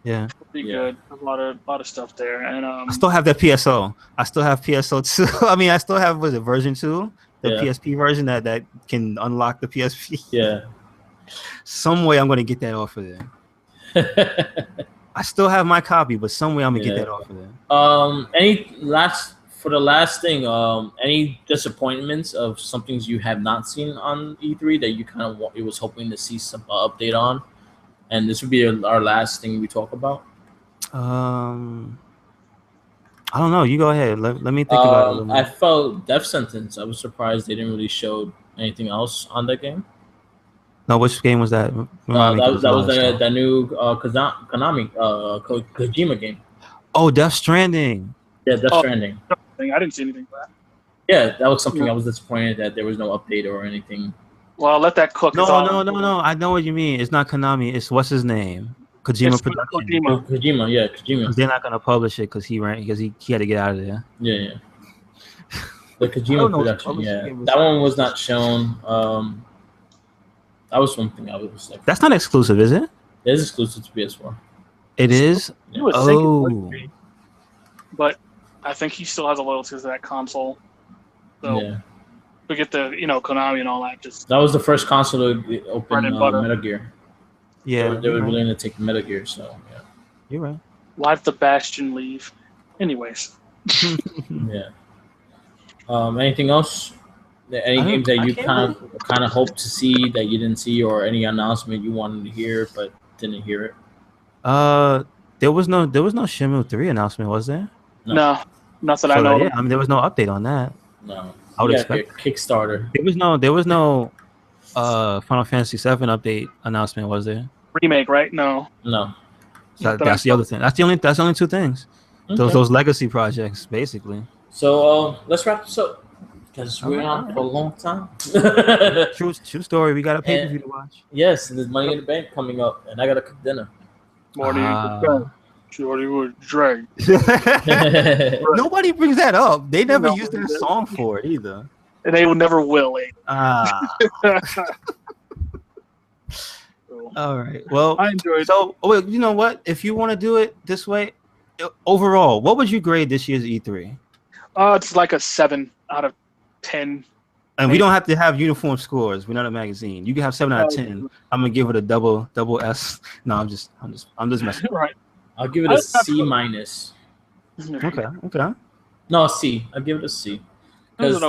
Yeah. Pretty good. A lot of stuff there, and I still have that PSO. I still have PSO 2. I mean, I still have version 2, the PSP version that can unlock the PSP. Yeah. Some way I'm gonna get that off of there. I still have my copy, but some way I'm gonna get that off of there. For the last thing, any disappointments of some things you have not seen on E3 that you kind of was hoping to see some update on? And this would be our last thing we talk about. I don't know. You go ahead. Let me think about it a little more. I felt Death Sentence. I was surprised they didn't really show anything else on that game. No, which game was that? That was the new Konami Kojima game. Oh, Death Stranding. Yeah, Death Stranding. I didn't see anything for that. Yeah, that was something I was disappointed that there was no update or anything. Well, let that cook. No. I know what you mean. It's not Konami. It's what's his name? Kojima Production. Kojima. They're not gonna publish it because he had to get out of there. Yeah. The Kojima Production. Yeah, that one was not shown. That was something I was like. That's not exclusive, is it? It is exclusive to PS4. It is. You would think it would be, but I think he still has a loyalty to that console. So forget the Konami and all that. That was the first console to open Metal Gear. Yeah, they were willing to take Metal Gear. So yeah, you're right. Why'd the Bastion leave? Anyways. Yeah. Anything else? Any games that you kind of hope to see that you didn't see, or any announcement you wanted to hear but didn't hear it? There was no Shenmue 3 announcement, was there? No, nothing I know. Yeah, I mean there was no update on that. No, I would expect Kickstarter. There was no Final Fantasy 7 update announcement, was there? Remake, right? No. That's the other thing. That's the only two things. Okay. Those legacy projects, basically. So let's wrap this up because we're on for a long time. True story. We got a pay-per-view to watch. Yes, and there's Money in the Bank coming up, and I gotta cook dinner. Shorty would drag. Nobody brings that up. They never used that song for it either. And they never will. All right. Well, I enjoyed it. So, you know what? If you want to do it this way, overall, what would you grade this year's E3? It's like a 7 out of 10. And we don't have to have uniform scores. We're not a magazine. You can have 7 out of 10. I'm gonna give it a double S. No, I'm just messing. Right. I'll give it a C minus. Okay. No, C. I'll give it a C. Because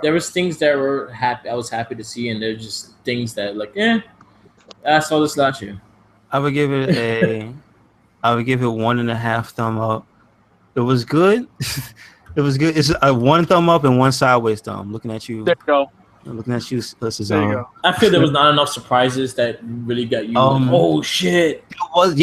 there was things that I was happy to see, and there's just things that I saw this last year. I would give it 1.5 thumb up. It was good. It was good. It's a 1 thumb up and 1 sideways thumb. Looking at you. There you go. Looking at you, Cesaro. There you go. I feel there was not enough surprises that really got you. Oh shit! It was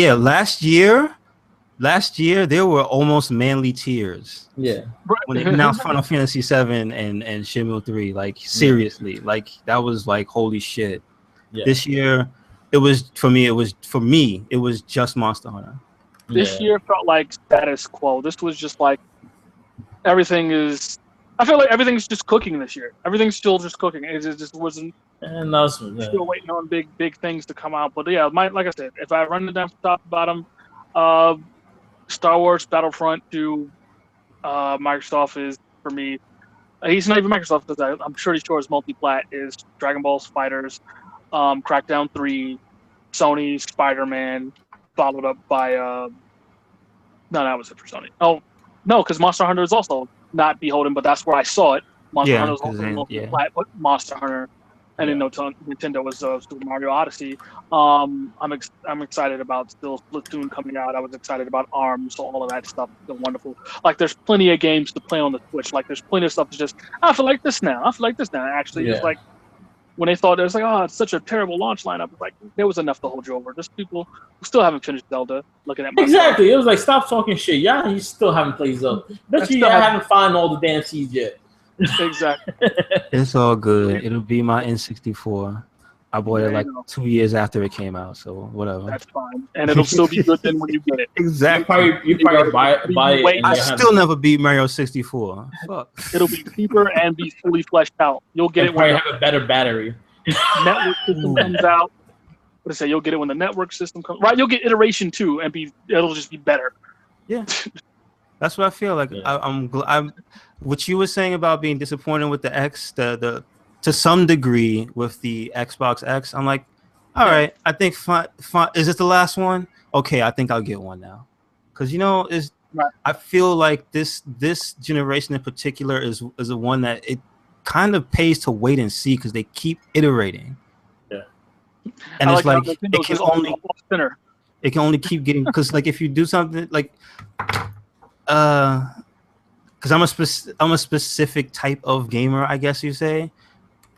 last year there were almost manly tears. Yeah. When they announced Final Fantasy 7 and Shenmue 3, seriously, that was holy shit. Yeah. This year, it was just Monster Hunter. This year felt like status quo. This was just like everything is. I feel like everything's just cooking this year. Everything's still just cooking. It just wasn't. And that's Still waiting on big things to come out. But yeah, like I said, if I run it down from top to bottom, uh, Star Wars Battlefront to Microsoft is for me. He's not even Microsoft because I'm pretty sure his multi-plat is Dragon Ball Fighters, Crackdown 3, Sony Spider-Man, followed up by no, that was it for Sony. Oh no, because Monster Hunter is also not beholden, but that's where I saw it. Monster Hunter is also multi-plat, but Monster Hunter, and then Nintendo was Super Mario Odyssey. I'm excited about still Splatoon coming out. I was excited about ARMS, so all of that stuff is wonderful. Like there's plenty of games to play on the Switch. Like there's plenty of stuff to just I feel like this now. I feel like this now. Actually, it's like when they thought it was like, oh, it's such a terrible launch lineup. It's like there was enough to hold you over. There's people who still haven't finished Zelda. Looking at exactly, it was like stop talking shit. Yeah, you still haven't played Zelda. Bet you haven't found all the damn seeds yet. Exactly. It's all good. It'll be my N64. I bought it like 2 years after it came out, so whatever. That's fine, and it'll still be good then when you get it. Exactly. You probably buy it. I still never beat Mario 64. Fuck. It'll be cheaper and be fully fleshed out. You'll get it when you have a better battery. Network system comes out. What I say? You'll get it when the network system comes. Right, you'll get iteration too, and it'll just be better. Yeah. That's what I feel like. Yeah. I'm. What you were saying about being disappointed with the X, the to some degree with the Xbox X, I'm like, all right. I think fine. Is this the last one? Okay, I think I'll get one now, because I feel like this generation in particular is the one that it kind of pays to wait and see because they keep iterating. Yeah, and it's like it can only keep getting because like if you do something like because I'm a specific type of gamer, I guess you say.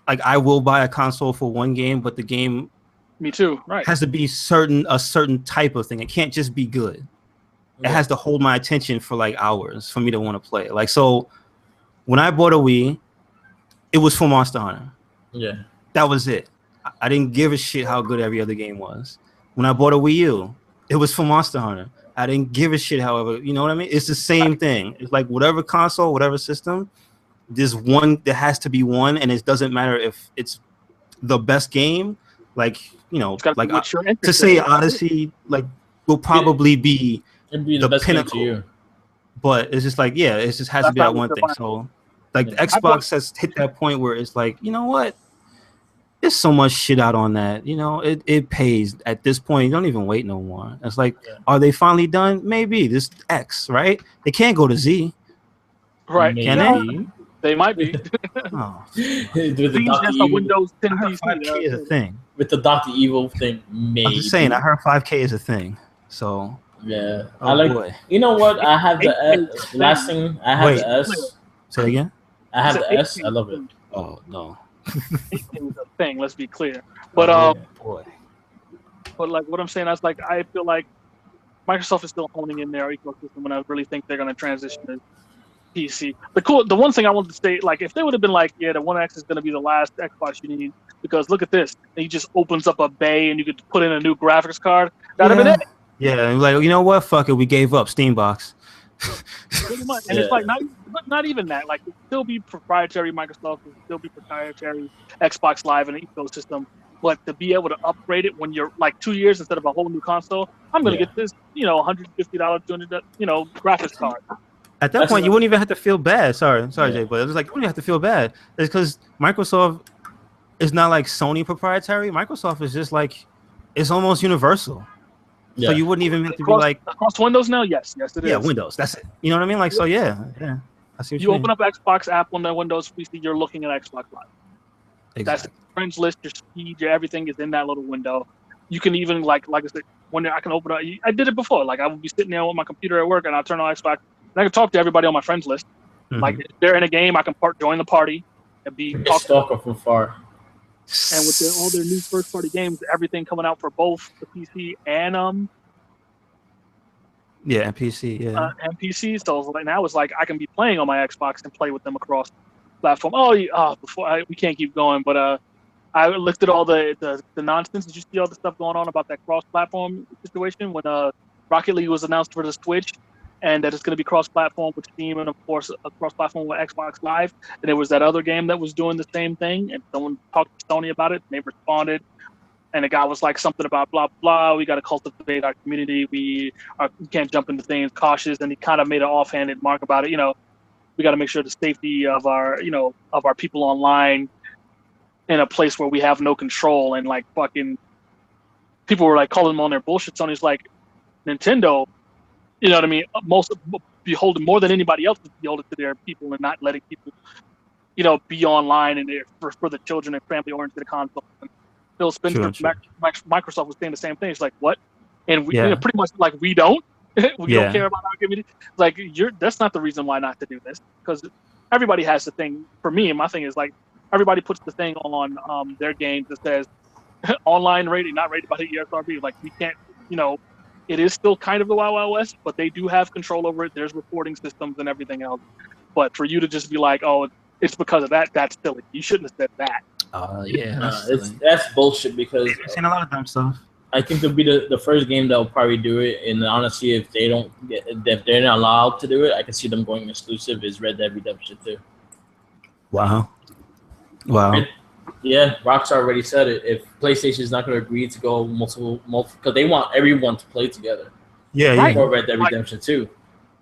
Like I will buy a console for one game, but the game, me too, right, has to be a certain type of thing. It can't just be good. Yeah. It has to hold my attention for like hours for me to want to play. Like so, when I bought a Wii, it was for Monster Hunter. Yeah, that was it. I didn't give a shit how good every other game was. When I bought a Wii U, it was for Monster Hunter. I didn't give a shit, however, you know what I mean? It's the same thing. It's like whatever console, whatever system, there's one, there has to be one, and it doesn't matter if it's the best game, like, you know, like to say Odyssey, like, will probably be the best pinnacle. To you. But it's just like, yeah, it just has to be that one thing. So, like, the Xbox has hit that point where it's like, you know what? There's so much shit out on that, you know. It pays at this point. You don't even wait no more. It's like, are they finally done? Maybe this X, right? They can't go to Z, right? Can they? They might be. Oh, with the Windows 10 PC 5K is a thing. With the Dr. Evil thing, maybe. I'm just saying. I heard 5K is a thing. So yeah, I like. Boy. You know what? I have the S. Last thing I have the S. Say again. I have the S. I love it. Oh no. It was a thing. Let's be clear. But boy. But like what I'm saying, I was like, I feel like Microsoft is still honing in their ecosystem, and I really think they're going to transition to PC. The one thing I wanted to say, like, if they would have been like, yeah, the One X is going to be the last Xbox you need, because look at this, and he just opens up a bay and you could put in a new graphics card. That'd have been it. Yeah, like, you know what? Fuck it, we gave up Steambox. Pretty much. And it's like not even that. Like, it'll still be proprietary Microsoft, it'll still be proprietary Xbox Live and the ecosystem. But to be able to upgrade it when you're like 2 years instead of a whole new console, I'm gonna get this, you know, $150, $200, you know, graphics card. At that point, you wouldn't even have to feel bad. Sorry, Jay, but it was like you wouldn't have to feel bad. It's because Microsoft is not like Sony proprietary. Microsoft is just like it's almost universal. Yeah. So you wouldn't even have to be like across Windows now. Yes, it is. Yeah, Windows. That's it. You know what I mean? Like, so yeah. I see what you open up Xbox app on the Windows PC, you're looking at Xbox Live. Exactly. That's your friends list, your speed, your everything is in that little window. You can even like I said, when I can open up. I did it before. Like I would be sitting there with my computer at work, and I'll turn on Xbox, and I can talk to everybody on my friends list. Mm-hmm. Like if they're in a game, I can join the party and be stalker from far. And with all their new first-party games, everything coming out for both the PC and and PC, and PC. So like now it's like I can be playing on my Xbox and play with them across platform. We can't keep going, but I looked at all the nonsense. Did you see all the stuff going on about that cross-platform situation when Rocket League was announced for the Switch? and that it's going to be cross-platform with Steam and, of course, cross-platform with Xbox Live. And there was that other game that was doing the same thing, and someone talked to Sony about it, and they responded. And the guy was like something about blah, blah, we got to cultivate our community. We can't jump into things cautious. And he kind of made an offhanded mark about it. We got to make sure the safety of our people online in a place where we have no control. And like fucking people were like calling them on their bullshit. Sony's like, Nintendo, you know what I mean? Most beholden more than anybody else is beholden to their people and not letting people, be online and for the children and family-oriented consoles. And Phil Spencer from Microsoft was saying the same thing. It's like, what? And we pretty much like we don't. We don't care about our community. Like that's not the reason why not to do this, because everybody has the thing. For me, my thing is like everybody puts the thing on their games that says online rating, not rated by the ESRB. Like we can't, it is still kind of the Wild Wild West, but they do have control over it. There's reporting systems and everything else. But for you to just be like, oh, it's because of that, that's silly. You shouldn't have said that. That's bullshit, because I've seen a lot of dumb stuff. I think it'll be the first game that will probably do it. And honestly, if they're not allowed to do it, I can see them going exclusive. Is Red Dead Redemption 2. Wow. Yeah, Rockstar already said it. If PlayStation is not going to agree to go multiple, because they want everyone to play together. Yeah. For Red Dead Redemption 2.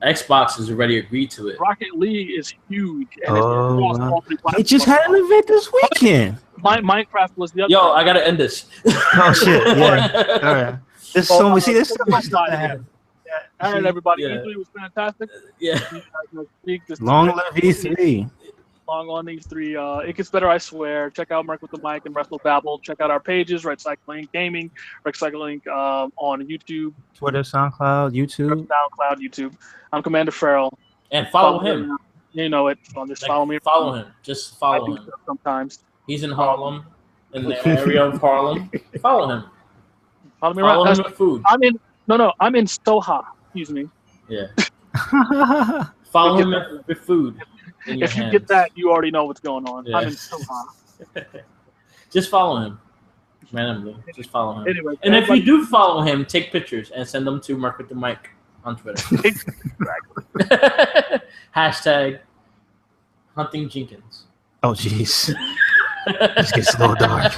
Xbox has already agreed to it. Rocket League is huge. And wow. It just had an event this weekend. Minecraft was the other. Yo, I gotta end this. Oh shit! Yeah. All right. There's so much. See, there's so much stuff to have. All right, everybody. E3 was fantastic. Yeah. Long live E3. Long on E3. It gets better, I swear. Check out Merc with the Mic and WrestleBabble. Check out our pages: RedCycloneInc Gaming, RedCycloneInc on YouTube, Twitter, SoundCloud, YouTube. I'm Commander Farrell. And follow him. You know it. Just follow me. Follow him. Just follow him. Sometimes. He's in Harlem, in the area of Harlem. Follow him. Follow me around. Follow him with food. I'm in Soha. Excuse me. Yeah. Follow him with food. If you get that, you already know what's going on. Yeah. I'm in Soha. Just follow him. Randomly. Just follow him. Anyway, and if you do follow him, take pictures and send them to Mark with the Mic on Twitter. Hashtag Hunting Jenkins. Oh, jeez. This gets a little dark.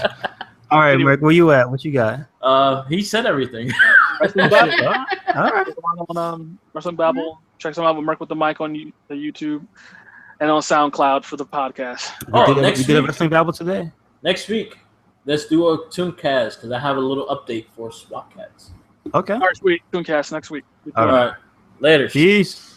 All right, anyway, Mark, where you at? What you got? He said everything. Wrestling Babble. All right. On Wrestling Babble. Check some out with Mark with the Mic on the YouTube and on SoundCloud for the podcast. We did a Wrestling Babble today. Next week, let's do a Tooncast because I have a little update for Swap Cats. Okay. All right, sweet. Tooncast next week. All right. Later. Peace.